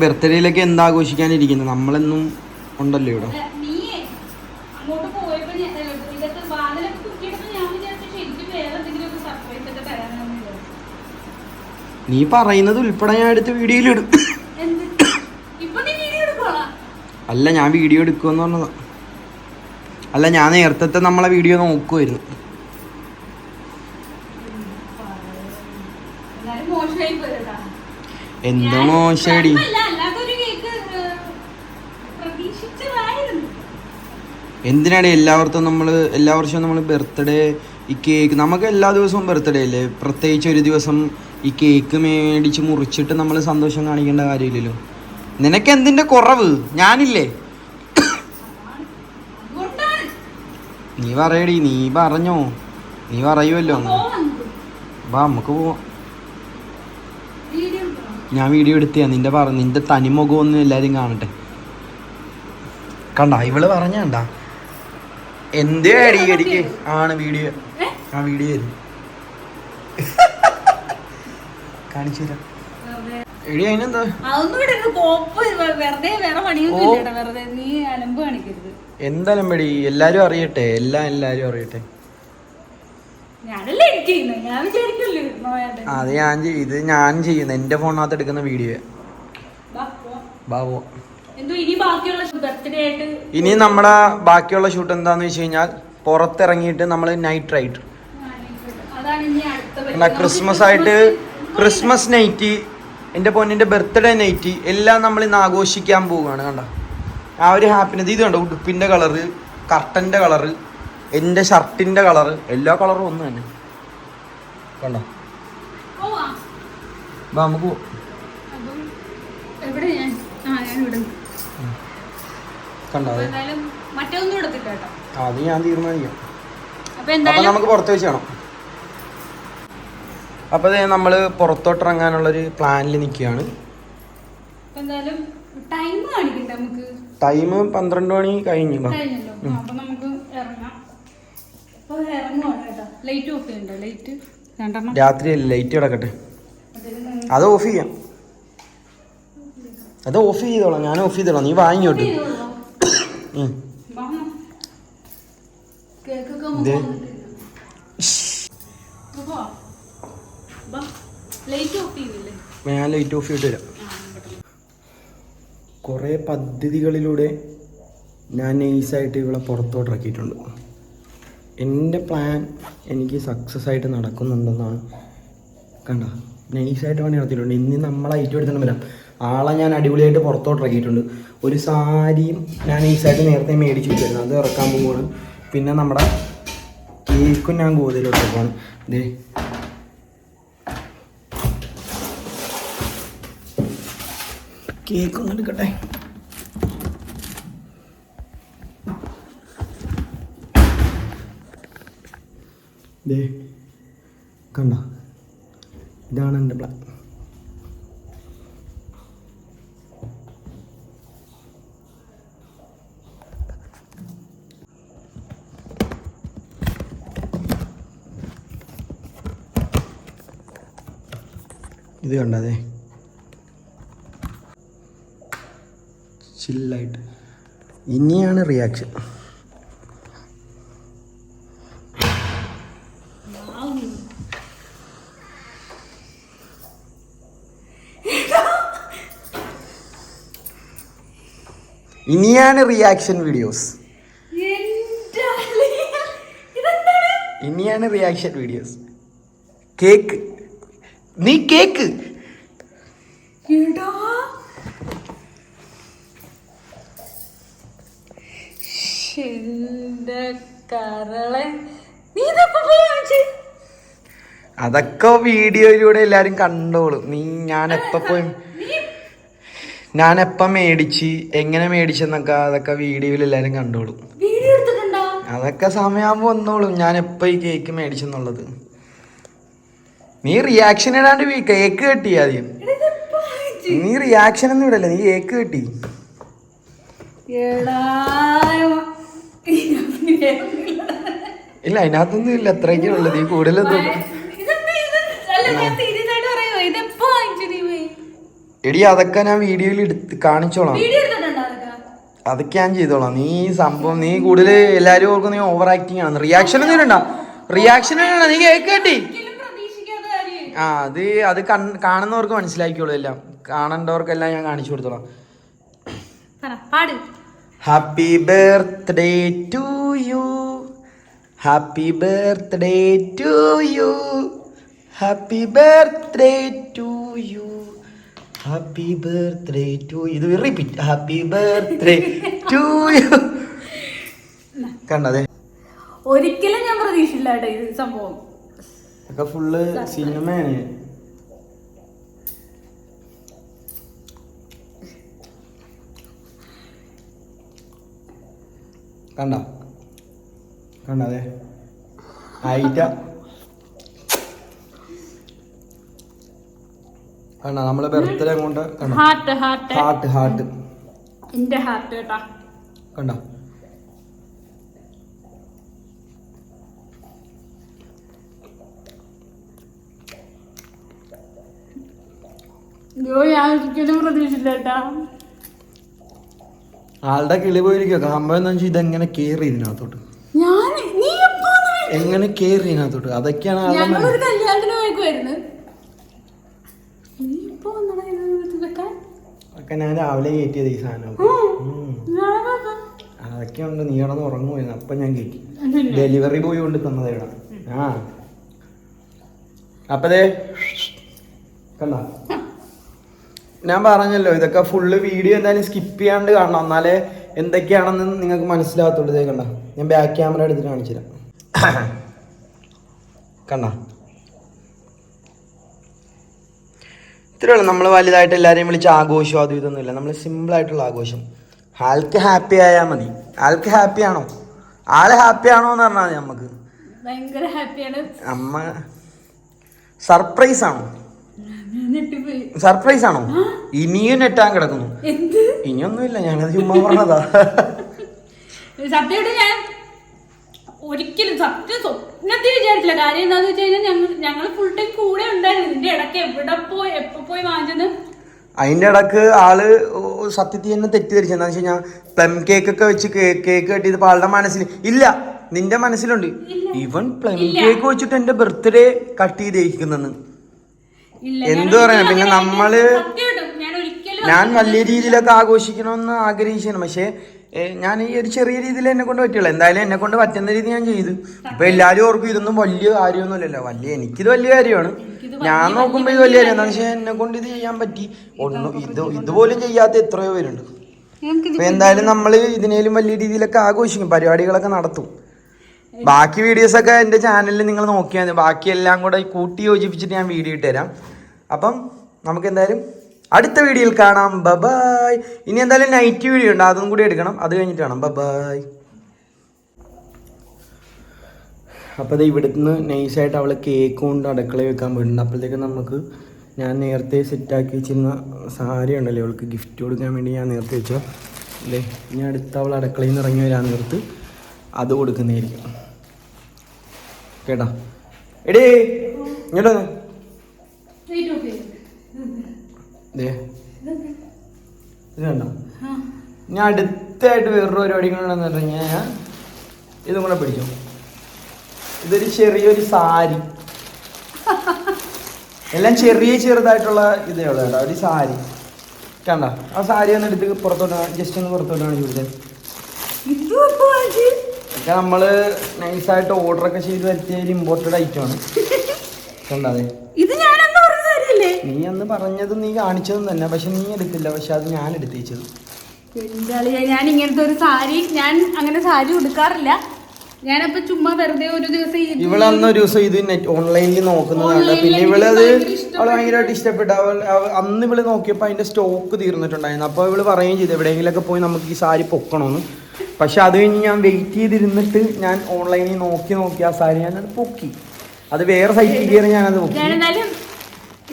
ബർത്ത്ഡേയിലൊക്കെ എന്താഘോഷിക്കാനിരിക്കുന്നത്? നമ്മളെന്നും ഉണ്ടല്ലോ ഇവിടെ. നീ പറയുന്നത് ഉൾപ്പെടെ ഞാൻ എടുത്ത് വീഡിയോയിലിടും. അല്ല, ഞാൻ വീഡിയോ എടുക്കുമെന്ന് പറഞ്ഞതാ. അല്ല, ഞാൻ നേരത്തെ നമ്മളെ വീഡിയോ നോക്കുമായിരുന്നു. എന്തോ മോശടി. എന്തിനാണ് എല്ലാ വർഷവും നമ്മൾ ബർത്ത്ഡേ ഈ കേക്ക്, നമുക്ക് എല്ലാ ദിവസവും ബർത്ത്ഡേ അല്ലേ? പ്രത്യേകിച്ച് ഒരു ദിവസം ഈ കേക്ക് മേടിച്ച് മുറിച്ചിട്ട് നമ്മൾ സന്തോഷം കാണിക്കേണ്ട കാര്യമില്ലല്ലോ. നിനക്ക് എന്തിന്റെ കുറവ്? ഞാനില്ലേ? നീ പറയടി, നീ പറഞ്ഞോ, നീ പറയുമല്ലോ. വാ നമുക്ക് പോവാം. ഞാൻ വീഡിയോ എടുത്തിയാ നിന്റെ തനിമുഖമൊന്നും എല്ലാവരും കാണട്ടെ. കണ്ട ഇവള് പറഞ്ഞണ്ട എന്തേ അടിക്കടിക്ക് ആണ് വീഡിയോ ആ വീഡിയോ തരും കാണിച്ചു തരാം എടി അതിനെന്താ എന്തായാലും പേടി എല്ലാരും അറിയട്ടെ എല്ലാരും അറിയട്ടെ അത് ഞാൻ ചെയ്യുന്ന എന്റെ ഫോണിനകത്ത് എടുക്കുന്ന വീഡിയോ ബാബു ഇനി നമ്മുടെ ബാക്കിയുള്ള ഷൂട്ട് എന്താന്ന് വെച്ച് കഴിഞ്ഞാൽ പുറത്തിറങ്ങിയിട്ട് നമ്മൾ നൈറ്റ് റൈഡ് ക്രിസ്മസ് നൈറ്റ് എൻ്റെ പൊന്നിൻ്റെ ബർത്ത്ഡേ നൈറ്റ് എല്ലാം നമ്മൾ ഇന്ന് ആഘോഷിക്കാൻ പോവുകയാണ്. കണ്ട ആ ഒരു ഹാപ്പിനെസ് ഇത് കണ്ടോ, ഉടുപ്പിൻ്റെ കളറ്, കർട്ടൻ്റെ കളറ്, എൻ്റെ ഷർട്ടിൻ്റെ കളറ്, എല്ലാ കളറും ഒന്ന് തന്നെ. കണ്ടോ നമുക്ക് കണ്ടോ അത് ഞാൻ തീരുമാനിക്കാം. അപ്പൊ നമുക്ക് പുറത്ത് വെച്ച് കാണാം. അപ്പൊ നമ്മൾ പുറത്തോട്ടിറങ്ങാനുള്ളൊരു പ്ലാനിൽ നിൽക്കുകയാണ്. ടൈം 12 മണി കഴിഞ്ഞു. രാത്രിയല്ലേ, ലൈറ്റ് കിടക്കട്ടെ. അത് ഓഫ് ചെയ്യാം, അത് ഓഫ് ചെയ്തോളാം, ഞാൻ ഓഫ് ചെയ്തോളാം, നീ വാങ്ങിയോട്ട്. ഞാൻ ലൈറ്റ് ഓഫ് ചെയ്തിട്ട് വരാം. കുറേ പദ്ധതികളിലൂടെ ഞാൻ നൈസായിട്ട് ഇവിടെ പുറത്തോട്ടിറക്കിയിട്ടുണ്ട്. എൻ്റെ പ്ലാൻ എനിക്ക് സക്സസ് ആയിട്ട് നടക്കുന്നുണ്ടെന്നാണ്. കണ്ട നൈസായിട്ട് പണി നടത്തിയിട്ടുണ്ട്. ഇന്ന് നമ്മളെ ഐറ്റം എടുത്തിട്ട് വരാം. ആളെ ഞാൻ അടിപൊളിയായിട്ട് പുറത്തോട്ടിറക്കിയിട്ടുണ്ട്. ഒരു സാരിയും ഞാൻ നൈസായിട്ട് നേരത്തെ മേടിച്ച് വെച്ചിരുന്നു, അത് ഇറക്കാൻ പോവുകയാണ്. പിന്നെ നമ്മുടെ കേക്കും ഞാൻ ഗോതയിലോട്ടേക്കാണ്. ഇതേ കേക്കൊന്നും എടുക്കട്ടെ. ദേ കണ്ട, ഇതാണ് എൻ്റെ പ്ലാൻ. ഇത് കണ്ടതേ ചില്ലായിട്ട്. ഇനിയാണ് റിയാക്ഷൻ. ഇനിയാണ് റിയാക്ഷൻ വീഡിയോസ്. ഇനിയാണ് റിയാക്ഷൻ വീഡിയോസ്. കേക്ക്, നീ കേക്ക് അതൊക്കെ വീഡിയോയിലൂടെ എല്ലാരും കണ്ടോളും. ഞാൻ എപ്പം മേടിച്ച് എങ്ങനെ മേടിച്ചെന്നൊക്കെ അതൊക്കെ വീഡിയോയിൽ എല്ലാരും കണ്ടോളും. അതൊക്കെ സമയമാകുമ്പോ വന്നോളും ഞാൻ എപ്പോ ഈ കേക്ക് മേടിച്ചെന്നുള്ളത്. നീ റിയാക്ഷൻ ഇടാണ്ട് കേക്ക് കെട്ടി ആദ്യം. നീ റിയാക്ഷൻ ഒന്നും ഇടല്ലേ, നീ കേക്ക് കെട്ടി. ഇല്ല അതിനകത്തൊന്നും ഇല്ല, അത്രയ്ക്കേ ഉള്ളത്. ഈ കൂടുതലൊന്നും. എടി അതൊക്കെ ഞാൻ വീഡിയോയിൽ എടുത്ത് കാണിച്ചോളാം, അതൊക്കെ ഞാൻ ചെയ്തോളാം. നീ സംഭവം നീ കൂടുതൽ എല്ലാരും ഓർക്കും നീ ഓവർ ആക്ടിങ് ആണ്. റിയാക്ഷൻ ഒന്നും ഇടണ്ട, റിയാക്ഷൻ ഇടണ്ട, നീ കേക്ക് കെട്ടി. ആ അത് കാണുന്നവർക്ക് മനസ്സിലാക്കിയോളൂ. എല്ലാം കാണേണ്ടവർക്കെല്ലാം ഞാൻ കാണിച്ചു കൊടുത്തോളാം. Happy birthday to you, happy birthday to you, happy birthday to you, happy birthday to. ഇത് repeat, happy birthday to you. കണ്ടതേ, ഒരിക്കലും ഞാൻ പ്രതീക്ഷിച്ചില്ല കേട്ടോ ഇത് സംഭവം. ഒക്കെ ഫുള്ള് സിനിമയാണ്. കണ്ടതേ ആയിട്ട കണ്ട നമ്മളെ ബർത്ത്ഡേ കൊണ്ട് ഹാർട്ട് ഹാർട്ട് ഹാർട്ട് എന്റെ ഹാർട്ട് കേട്ടാ. കണ്ട ആളുടെ കിളി പോയിരിക്കുക സംഭവം എന്താ വെച്ചാൽ ഇതെങ്ങനെ കേറി ഇതിനകത്തോട്ട് എങ്ങനെ കേറി ഇതിനകത്തോട്ട് അതൊക്കെയാണ് ഒക്കെ ഞാൻ രാവിലെ കയറ്റിയത് ഈ സാധനമൊക്കെ അതൊക്കെ ഉണ്ട്. നീ കിടന്ന് ഉറങ്ങുമായിരുന്നു അപ്പൊ ഞാൻ കയറ്റി. ഡെലിവറി ബോയ് കൊണ്ട് തന്നതേടാ. ആ അപ്പതേ കണ്ട ഞാൻ പറഞ്ഞല്ലോ ഇതൊക്കെ ഫുള്ള് വീഡിയോ എന്തായാലും സ്കിപ്പ് ചെയ്യാണ്ട് കാണണം, എന്നാലേ എന്തൊക്കെയാണെന്ന് നിങ്ങൾക്ക് മനസ്സിലാകത്തുള്ളൂ. ഇതേ കണ്ട ഞാൻ ബാക്ക് ക്യാമറ എടുത്തിട്ട് കാണിച്ചു തരാം. കണ്ട ഇത്രയുള്ളൂ. നമ്മൾ വലുതായിട്ട് എല്ലാവരെയും വിളിച്ച് ആഘോഷം അതും ഇതൊന്നുമില്ല. നമ്മൾ സിമ്പിളായിട്ടുള്ള ആഘോഷം. ആൾക്ക് ഹാപ്പി ആയാൽ മതി. ആൾക്ക് ഹാപ്പി ആണോ, ആള് ഹാപ്പി ആണോ എന്ന് പറഞ്ഞാൽ മതി. നമുക്ക് ഭയങ്കര ഹാപ്പിയാണ്. അമ്മ സർപ്രൈസ് ആണോ, സർപ്രൈസ് ആണോ? ഇനിയും നെട്ടാൻ കിടക്കുന്നു. ഇനിയൊന്നുമില്ല, ഞാനത് ചുമ്മാ പറഞ്ഞതാ. സത്യമായിട്ട് ഞാൻ ഒരിക്കലും സ്വപ്നത്തിൽ വിചാരിച്ചില്ല. കാര്യം എന്താന്ന് വെച്ച് കഴിഞ്ഞാൽ ഞങ്ങൾ ഫുൾ ടൈം കൂടെ ഉണ്ടായിരുന്നു. ഇതിന്റെ ഇടയ്ക്ക് എവിടെ പോയി എപ്പോ പോയി വാങ്ങിച്ചത്. അതിന്റെ ഇടക്ക് ആള് സത്യത്തിൽ തന്നെ തെറ്റിദ്ധരിച്ചു. എന്താന്ന് വെച്ച് കഴിഞ്ഞാൽ പ്ലം കേക്ക് ഒക്കെ വെച്ച് കേക്ക് കെട്ടിയത് ആളുടെ മനസ്സിൽ ഇല്ല, നിന്റെ മനസ്സിലുണ്ട്. ഇവൻ പ്ലം കേക്ക് വെച്ചിട്ട് എന്റെ ബർത്ത്ഡേ കട്ട് ചെയ്തേക്കുന്നെന്ന് എന്ത് പറയാ. പിന്നെ നമ്മള് ഞാൻ വലിയ രീതിയിലൊക്കെ ആഘോഷിക്കണമെന്ന് ആഗ്രഹിച്ചാണ്. പക്ഷെ ഞാൻ ഈ ഒരു ചെറിയ രീതിയിൽ എന്നെ കൊണ്ട് പറ്റുള്ളൂ. എന്തായാലും എന്നെ കൊണ്ട് പറ്റുന്ന രീതി ഞാൻ ചെയ്തു. ഇപ്പൊ എല്ലാരും ഓർക്കും ഇതൊന്നും വലിയ കാര്യമൊന്നുമില്ലല്ലോ. എനിക്കിത് വലിയ കാര്യമാണ്. ഞാൻ നോക്കുമ്പോ ഇത് വലിയ കാര്യം. എന്താണെന്ന് വെച്ചാൽ എന്നെ കൊണ്ട് ഇത് ചെയ്യാൻ പറ്റി. ഇതുപോലും ചെയ്യാത്ത എത്രയോ പേരുണ്ട്. അപ്പൊ എന്തായാലും നമ്മള് ഇതിനേലും വലിയ രീതിയിലൊക്കെ ആഘോഷിക്കും, പരിപാടികളൊക്കെ നടത്തും. ബാക്കി വീഡിയോസൊക്കെ എൻ്റെ ചാനലിൽ നിങ്ങൾ നോക്കിയാൽ മതി. ബാക്കി എല്ലാം കൂടെ കൂട്ടി യോജിപ്പിച്ചിട്ട് ഞാൻ വീഡിയോ ഇട്ട് തരാം. അപ്പം നമുക്ക് എന്തായാലും അടുത്ത വീഡിയോയിൽ കാണാം. ബൈ. ഇനി എന്തായാലും നൈറ്റ് വീഡിയോ ഉണ്ട്, അതും കൂടി എടുക്കണം. അത് കഴിഞ്ഞിട്ട് കാണാം. ബൈ. അപ്പോൾ അത് ഇവിടുന്ന് നൈസായിട്ട് അവൾ കേക്ക് കൊണ്ട് അടുക്കളയിൽ വെക്കാൻ പോയിട്ടുണ്ട്. അപ്പോഴത്തേക്ക് നമുക്ക് ഞാൻ നേരത്തെ സെറ്റാക്കി വെച്ചിരുന്ന സാരി ഉണ്ടല്ലോ, അവൾക്ക് ഗിഫ്റ്റ് കൊടുക്കാൻ വേണ്ടി ഞാൻ നേരത്തെ വെച്ചോ അല്ലേ. ഇനി അടുത്ത അവൾ അടുക്കളയിൽ നിന്ന് ഇറങ്ങി വരാൻ നേരത്ത് അത് കൊടുക്കുന്നതായിരിക്കും. കേട്ടാ എടേ ഇങ്ങോട്ട് ഇത് കണ്ടോ. ഞാൻ അടുത്തായിട്ട് വേറൊരു പരിപാടി കൊണ്ടെന്ന് പറഞ്ഞു കഴിഞ്ഞാൽ ഇതും കൂടെ പിടിച്ചു. ഇതൊരു ചെറിയൊരു സാരി, എല്ലാം ചെറുതായിട്ടുള്ള ഇതേ ഉള്ളു കേട്ടോ. ഒരു സാരി കണ്ട. ആ സാരി ഒന്ന് എടുത്ത് പുറത്തോട്ട് ജസ്റ്റ് ഒന്ന് പുറത്തോട്ടാണ് ചോദിച്ചത്. ഒക്കെ നമ്മള് നൈസായിട്ട് ഓർഡറൊക്കെ ചെയ്ത് വരുത്തിയ ഇമ്പോർട്ടഡ് ഐറ്റമാണ്. കണ്ടാതെ നീ അന്ന് പറഞ്ഞതും നീ കാണിച്ചതും തന്നെ. പക്ഷെ നീ എടുത്തില്ല, പക്ഷെ അത് ഞാൻ എടുത്തേച്ചത്. ഞാൻ ഇങ്ങനത്തെ ഒരു സാരി, ഞാൻ അങ്ങനെ സാരി കൊടുക്കാറില്ല. ഞാനപ്പോ ചുമ്മാ വെറുതെ ഒരു ദിവസം ഇവളന്നൊരു ദിവസം ഇത് നെറ്റ് ഓൺലൈനിൽ നോക്കുന്നതാണ്. പിന്നെ ഇവളത് അവള് ഭയങ്കരമായിട്ട് ഇഷ്ടപ്പെട്ടു. അന്ന് ഇവള് നോക്കിയപ്പോൾ അതിന്റെ സ്റ്റോക്ക് തീർന്നിട്ടുണ്ടായിരുന്നു. അപ്പോൾ ഇവള് പറയുകയും ചെയ്തു എവിടെയെങ്കിലൊക്കെ പോയി നമുക്ക് ഈ സാരി പൊക്കണമെന്ന്. പക്ഷെ അത് കഴിഞ്ഞ് ഞാൻ വെയിറ്റ് ചെയ്തിരുന്നിട്ട് ഞാൻ ഓൺലൈനിൽ നോക്കി ആ സാരി ഞാനത് പൊക്കി. അത് വേറെ സൈറ്റിൽ കയറി ഞാനത് പൊക്കി.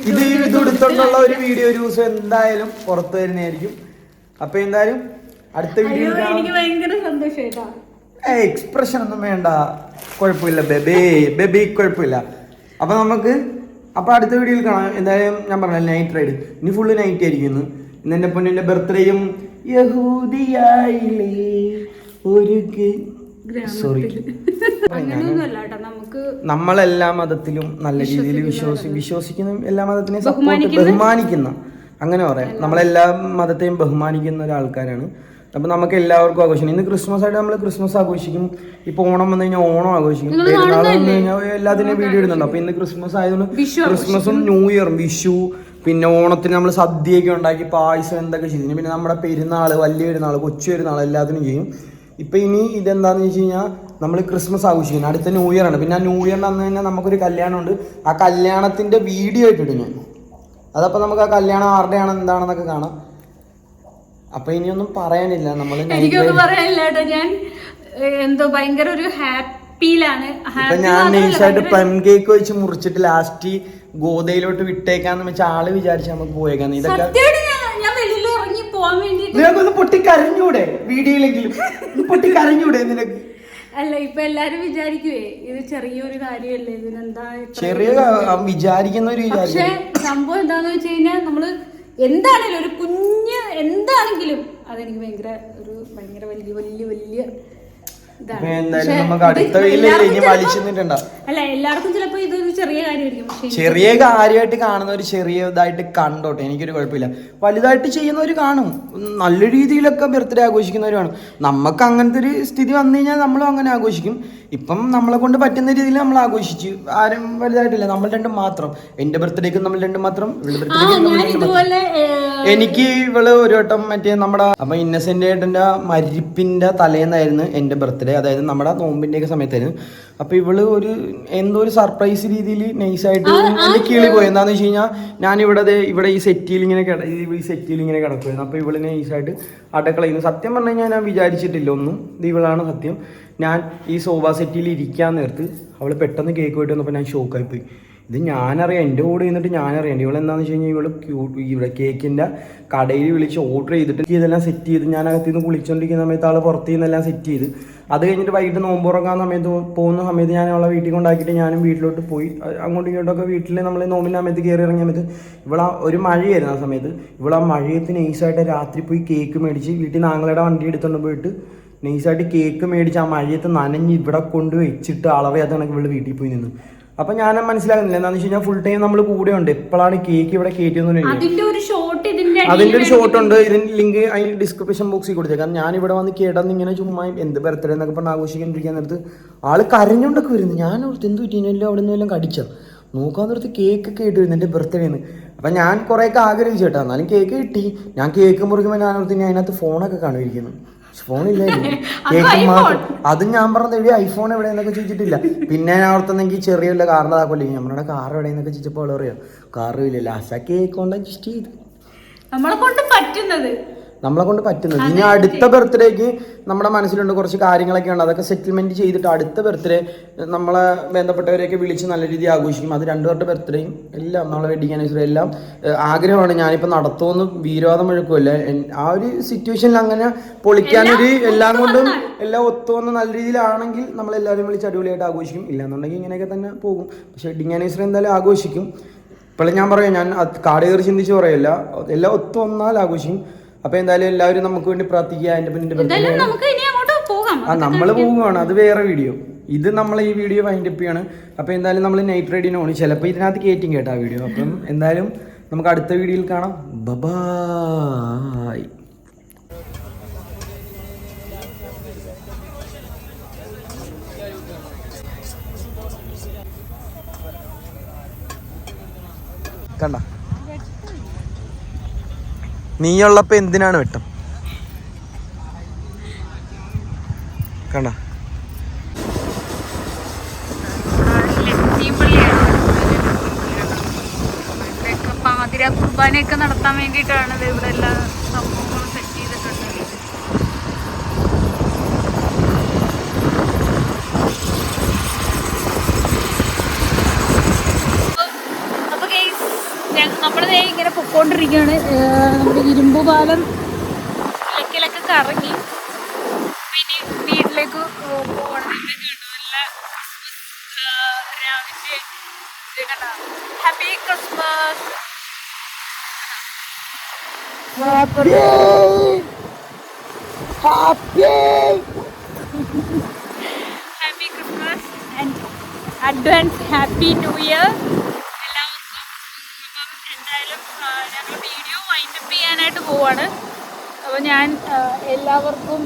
ഇത് എടുത്തോണ്ടുള്ള ഒരു വീഡിയോ ഒരു ദിവസം എന്തായാലും പുറത്തു വരുന്നതായിരിക്കും. അപ്പൊ എന്തായാലും അടുത്ത വീഡിയോ എക്സ്പ്രഷൻ ഒന്നും വേണ്ട, കുഴപ്പമില്ല ബേബി കുഴപ്പമില്ല. അപ്പൊ നമുക്ക് അടുത്ത വീഡിയോയിൽ കാണാം. എന്തായാലും ഞാൻ പറഞ്ഞ നൈറ്റ് റൈഡ് ഇനി ഫുള്ള് നൈറ്റ് ആയിരിക്കുന്നു. ഇന്ന് എന്റെ പൊന്നിന്റെ ബർത്ത്ഡേയും യഹൂദിയായില്ലേ ഒരു സോറി നമ്മളെല്ലാ മതത്തിലും നല്ല രീതിയിൽ വിശ്വസിക്കുന്ന, എല്ലാ മതത്തിനെയും സപ്പോർട്ട് ബഹുമാനിക്കുന്ന, അങ്ങനെ പറയാം. നമ്മളെല്ലാ മതത്തെയും ബഹുമാനിക്കുന്ന ഒരാൾക്കാരാണ്. അപ്പൊ നമുക്ക് എല്ലാവർക്കും ആഘോഷിക്കും. ഇന്ന് ക്രിസ്മസ് ആയിട്ട് നമ്മൾ ക്രിസ്മസ് ആഘോഷിക്കും. ഇപ്പൊ ഓണം വന്നു കഴിഞ്ഞാൽ ഓണം ആഘോഷിക്കും. പെരുന്നാൾ വന്നു കഴിഞ്ഞാൽ എല്ലാത്തിനും വീഡിയോ ഇടുന്നുണ്ട്. അപ്പൊ ഇന്ന് ക്രിസ്മസ് ആയതുകൊണ്ട് ക്രിസ്മസും ന്യൂ ഇയറും വിഷു പിന്നെ ഓണത്തിന് നമ്മൾ സദ്യയൊക്കെ ഉണ്ടാക്കി പായസം എന്തൊക്കെ ചെയ്യും. പിന്നെ നമ്മുടെ പെരുന്നാൾ, വലിയ പെരുന്നാൾ, കൊച്ചു പെരുന്നാൾ എല്ലാത്തിനും ചെയ്യും. ഇപ്പൊ ഇനി ഇതെന്താന്ന് വെച്ച് കഴിഞ്ഞാൽ നമ്മൾ ക്രിസ്മസ് ആഘോഷിക്കുന്നു. അടുത്ത ന്യൂ ഇയർ ആണ്. പിന്നെ ആ ന്യൂ ഇയറിന് അന്ന് തന്നെ നമുക്കൊരു കല്യാണമുണ്ട്. ആ കല്യാണത്തിന്റെ വീഡിയോ ആയിട്ടിടും ഞാൻ. അതപ്പോൾ നമുക്ക് ആ കല്യാണം ആരുടെയാണ് എന്താണെന്നൊക്കെ കാണാം. അപ്പൊ ഇനിയൊന്നും പറയാനില്ല. എനിക്കൊന്നും പറയാനില്ല കേട്ടോ. ഞാൻ എന്തോ ഭയങ്കര ഒരു ഹാപ്പിയിലാണ്. ഇപ്പൊ ഞാൻ നൈസായിട്ട് പ്ലം കേക്ക് വെച്ച് മുറിച്ചിട്ട് ലാസ്റ്റ് ഗോതയിലോട്ട് വിട്ടേക്കാന്ന് വെച്ചാൽ ആള് വിചാരിച്ച നമുക്ക് പോയേക്കാന്ന്. ഇതൊക്കെ ഞാൻ വെളിയിൽ ഇറങ്ങി പോവാൻ വേണ്ടി പൊട്ടിക്കരഞ്ഞൂടെ വീഡിയോയിലെങ്കിലും? പൊട്ടിക്കരഞ്ഞൂടെ നിനക്ക്? അല്ല, ഇപ്പൊ എല്ലാരും വിചാരിക്കുവേ ഇത് ചെറിയൊരു കാര്യമല്ലേ, ഇതിനെന്താ ചെറിയ വിചാരിക്കുന്ന ഒരു പക്ഷെ സംഭവം എന്താന്ന് വെച്ച് കഴിഞ്ഞാൽ നമ്മള് എന്താണെങ്കിലും ഒരു കുഞ്ഞ് എന്താണെങ്കിലും അതെനിക്ക് ഭയങ്കര വലിയ വലിയ വലിയ അല്ല, എല്ലാവർക്കും ചിലപ്പോ ഇതൊരു ചെറിയ കാര്യമായിരിക്കും. ചെറിയ കാര്യമായിട്ട് കാണുന്നവര് ചെറിയതായിട്ട് കണ്ടോട്ടെ, എനിക്കൊരു കുഴപ്പമില്ല. വലുതായിട്ട് ചെയ്യുന്നവര് കാണും, നല്ല രീതിയിലൊക്കെ ബർത്ത്ഡേ ആഘോഷിക്കുന്നവര് കാണും. നമുക്ക് അങ്ങനത്തെ ഒരു സ്ഥിതി വന്നു കഴിഞ്ഞാൽ നമ്മളും അങ്ങനെ ആഘോഷിക്കും. ഇപ്പം നമ്മളെ കൊണ്ട് പറ്റുന്ന രീതിയിൽ നമ്മൾ ആഘോഷിച്ചു. ആരും വലുതായിട്ടില്ല, നമ്മൾ രണ്ടും മാത്രം. എന്റെ ബർത്ത്ഡേക്ക് നമ്മൾ രണ്ടും മാത്രം, എനിക്ക് ഇവള് ഒരു വട്ടം മറ്റേ നമ്മുടെ അപ്പൊ ഇന്നസെന്റ് ഏട്ടന്റെ മരിപ്പിന്റെ തലേന്നായിരുന്നു എന്റെ ബർത്ത്ഡേ, അതായത് നമ്മുടെ നോമ്പിന്റെ ഒക്കെ സമയത്തായിരുന്നു. അപ്പൊ ഇവള് എന്തോ ഒരു സർപ്രൈസ് രീതിയിൽ നൈസായിട്ട് എന്റെ കിളി പോയി. എന്താന്ന് വെച്ച് കഴിഞ്ഞാൽ ഞാൻ ഇവിടെ ഈ സെറ്റിയിൽ ഇങ്ങനെ കിടക്കുമായിരുന്നു. അപ്പൊ ഇവള് നൈസായിട്ട് അടക്കളയുന്നു. സത്യം പറഞ്ഞു കഴിഞ്ഞാൽ ഞാൻ വിചാരിച്ചിട്ടില്ല ഒന്നും, ഇവളാണ് സത്യം. ഞാൻ ഈ സോഫ സെറ്റിൽ ഇരിക്കാൻ നേരത്ത് അവള് പെട്ടെന്ന് കേക്ക് പോയിട്ട് വന്നപ്പോൾ ഞാൻ ഷോക്കായി പോയി. ഇത് ഞാനറിയാം, എൻ്റെ കൂടെ ഇരുന്നിട്ട് ഞാനറിയാം. ഇവളെന്താണെന്ന് വെച്ച് കഴിഞ്ഞാൽ ഇവിടെ കേക്കിൻ്റെ കടയിൽ വിളിച്ച് ഓർഡർ ചെയ്തിട്ട് ഇതെല്ലാം സെറ്റ് ചെയ്ത് ഞാൻ അകത്ത് നിന്ന് കുളിച്ചുകൊണ്ടിരിക്കുന്ന സമയത്ത് ആൾ പുറത്തു നിന്നെല്ലാം സെറ്റ് ചെയ്ത് അത് കഴിഞ്ഞിട്ട് വൈകിട്ട് നോമ്പ് തുറക്കാൻ പോകുന്ന സമയത്ത് ഞാൻ അവളെ വീട്ടിൽ കൊണ്ടാക്കിയിട്ട് ഞാനും വീട്ടിലോട്ട് പോയി. അങ്ങോട്ടും ഇങ്ങോട്ടൊക്കെ വീട്ടിൽ നമ്മൾ നോമ്പിൻ്റെ സമയത്ത് കയറി ഇറങ്ങിയ സമയത്ത് ഒരു മഴയായിരുന്നു. ആ സമയത്ത് ആ മഴയത്ത് നൈസായിട്ട് രാത്രി പോയി കേക്ക് മേടിച്ച് വീട്ടിൽ നാങ്ങളുടെ വണ്ടി എടുത്തുകൊണ്ട് പോയിട്ട് നൈസായിട്ട് കേക്ക് മേടിച്ച് ആ മഴയത്ത് നനഞ്ഞ് ഇവിടെ കൊണ്ട് വെച്ചിട്ട് അളവയാത്ത കണക്ക് ഇവളുടെ വീട്ടിൽ പോയി നിന്ന്. അപ്പൊ ഞാൻ മനസ്സിലാകുന്നില്ല എന്താണെന്ന് വെച്ച് കഴിഞ്ഞാൽ ഫുൾ ടൈം നമ്മൾ കൂടെ ഉണ്ട്. എപ്പോഴാണ് കേക്ക് ഇവിടെ കയറ്റിയെന്ന് അതിന്റെ ഒരു ഷോട്ട് ഉണ്ട്. ഇതിന്റെ ലിങ്ക് അതിന് ഡിസ്ക്രിപ്ഷൻ ബോക്സിൽ കൊടുത്തേക്കാം. ഞാൻ ഇവിടെ വന്ന് കേട്ടന്ന് ഇങ്ങനെ ചുമ്മാ എന്ത് ബർത്ത്ഡേ എന്നൊക്കെ പറഞ്ഞ് ആഘോഷിക്കാണ്ടിരിക്കാൻ നേരത്ത് ആള് കരഞ്ഞോണ്ടൊക്കെ വരുന്നു. ഞാൻ ഓർത്ത് എന്ത് പറ്റിയെല്ലാം അവിടെ നിന്ന് എല്ലാം കടിച്ച നോക്കാൻ നേരത്ത് കേക്കൊക്കെ ഇട്ട് വരുന്നു എൻ്റെ ബർത്ത്ഡേന്ന്. അപ്പം ഞാൻ കുറേയൊക്കെ ആഗ്രഹിച്ചു കേട്ടോ, എന്നാലും കേക്ക് കിട്ടി. ഞാൻ കേക്ക് മുറിക്കുമ്പോൾ ഞാൻ ഓർത്ത് അതിനകത്ത് ഫോണൊക്കെ കാണുമായിരിക്കുന്നു. ഫോണില്ലായിരുന്നു, കേക്ക് മാത്രം. അതും ഞാൻ പറഞ്ഞത് എവിടെ ഐഫോൺ എവിടെയെന്നൊക്കെ ചോദിച്ചിട്ടില്ല. പിന്നെ ഞാൻ ഓർത്തെങ്കിൽ ചെറിയ വല്ല കാറിൻ്റെ താക്കോല്ലേ, നമ്മുടെ കാർ എവിടെയെന്നൊക്കെ ചോദിച്ചപ്പോൾ അവൾ അറിയാം കാറും ഇല്ല. ലാസ്റ്റ് ആ കേക്ക് കൊണ്ട് അഡ്ജസ്റ്റ് ചെയ്ത് നമ്മളെ കൊണ്ട് പറ്റുന്നത്. ഇനി അടുത്ത ബർത്ത്ഡേക്ക് നമ്മുടെ മനസ്സിലുണ്ട് കുറച്ച് കാര്യങ്ങളൊക്കെ ഉണ്ട്, അതൊക്കെ സെറ്റിൽമെന്റ് ചെയ്തിട്ട് അടുത്ത ബർത്ത്ഡേ നമ്മളെ ബന്ധപ്പെട്ടവരെയൊക്കെ വിളിച്ച് നല്ല രീതിയിൽ ആഘോഷിക്കും. അത് 2 പേരുടെ ബർത്ത്ഡേയും എല്ലാം നമ്മളെ വെഡിങ് ആനിവേഴ്സറി എല്ലാം ആഗ്രഹമാണ്. ഞാനിപ്പോൾ നടത്തുമെന്ന് വീരവാദം മുഴക്കുമല്ല, ആ ഒരു സിറ്റുവേഷനിൽ അങ്ങനെ പൊളിക്കാനൊരു എല്ലാം കൊണ്ടും എല്ലാം ഒത്തുവന്ന് നല്ല രീതിയിലാണെങ്കിൽ നമ്മളെല്ലാവരും വിളിച്ച് അടിപൊളിയായിട്ട് ആഘോഷിക്കും. ഇല്ലാന്നുണ്ടെങ്കിൽ ഇങ്ങനെയൊക്കെ തന്നെ പോകും. പക്ഷെ വെഡിങ് ആനിവേഴ്സറി എന്തായാലും ആഘോഷിക്കും. ഇപ്പോഴും ഞാൻ പറയാം, ഞാൻ കാട് കയറി ചിന്തിച്ച് പറയല്ല, എല്ലാം ഒത്തു വന്നാൽ ആഘോഷിക്കും. അപ്പൊ എന്തായാലും എല്ലാവരും നമുക്ക് വേണ്ടി പ്രാർത്ഥിക്കുക. അതിന്റെ പിന്നെ നമ്മള് പോവുകയാണ്, അത് വേറെ വീഡിയോ. ഇത് നമ്മൾ ഈ വീഡിയോ വൈൻഡപ്പ് ചെയ്യാണ്. അപ്പൊ എന്തായാലും നമ്മൾ നൈറ്റ് റൈഡിനാണ് ചിലപ്പോൾ ഇതിനകത്ത് കയറ്റും കേട്ടോ ആ വീഡിയോ. അപ്പം എന്തായാലും നമുക്ക് അടുത്ത വീഡിയോയിൽ കാണാം. ബൈ. കണ്ട നീയുള്ളപ്പോ എന്തിനാണ് വെട്ടം? കണ്ട പാതിര കുർബാനയൊക്കെ നടത്താൻ വേണ്ടിയിട്ടാണ് ഇവിടെ എല്ലാ സംഭവങ്ങളും സെറ്റ് ചെയ്തിട്ടുണ്ട്. നമ്മളിതേ ഇങ്ങനെ പൊക്കോണ്ടിരിക്കുകയാണ്. നമ്മുടെ ഇരുമ്പ് പാലം ഇലക്കിലൊക്കെ കറങ്ങി പിന്നെ വീട്ടിലേക്ക് പോകണം. നല്ല രാവിലെ happy Christmas. Happy Christmas and advance happy new year. ഞങ്ങൾ വീഡിയോ വൈൻഡപ്പ് ചെയ്യാനായിട്ട് പോവാണ്. അപ്പോൾ ഞാൻ എല്ലാവർക്കും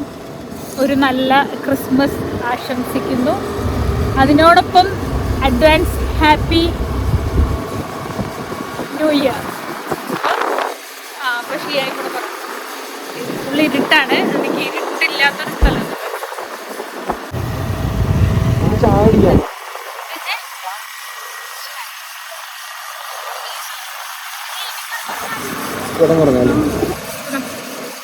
ഒരു നല്ല ക്രിസ്മസ് ആശംസിക്കുന്നു. അതിനോടൊപ്പം അഡ്വാൻസ് ഹാപ്പി ന്യൂ ഇയർ. അപ്പോൾ ഷിയായി കൂടെ പറഞ്ഞു, ഫുള്ള് ഇരുട്ടാണ്, എനിക്ക് ഇരുട്ടില്ലാത്തൊരു സ്ഥലമാണ്.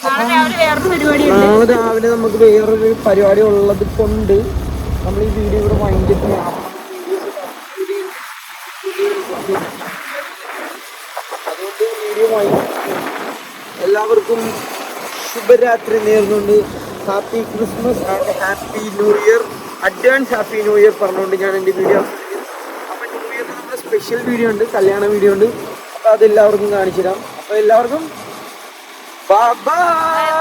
നാളെ രാവിലെ നമുക്ക് വേറൊരു പരിപാടി ഉള്ളത് കൊണ്ട് നമ്മൾ ഈ വീഡിയോ ഇവിടെ വൈൻഡപ്പ് ചെയ്യാം. അതുകൊണ്ട് വീഡിയോ എല്ലാവർക്കും ശുഭരാത്രി നേർന്നുകൊണ്ട് happy Christmas and happy new year, advance happy new year പറഞ്ഞുകൊണ്ട് ഞാൻ എൻ്റെ വീഡിയോ. അപ്പം ന്യൂ ഇയറിന് നമ്മുടെ സ്പെഷ്യൽ വീഡിയോ ഉണ്ട്, കല്യാണ വീഡിയോ ഉണ്ട്. അപ്പോൾ അതെല്ലാവർക്കും കാണിച്ചു തരാം. അപ്പോൾ എല്ലാവർക്കും ബൈ.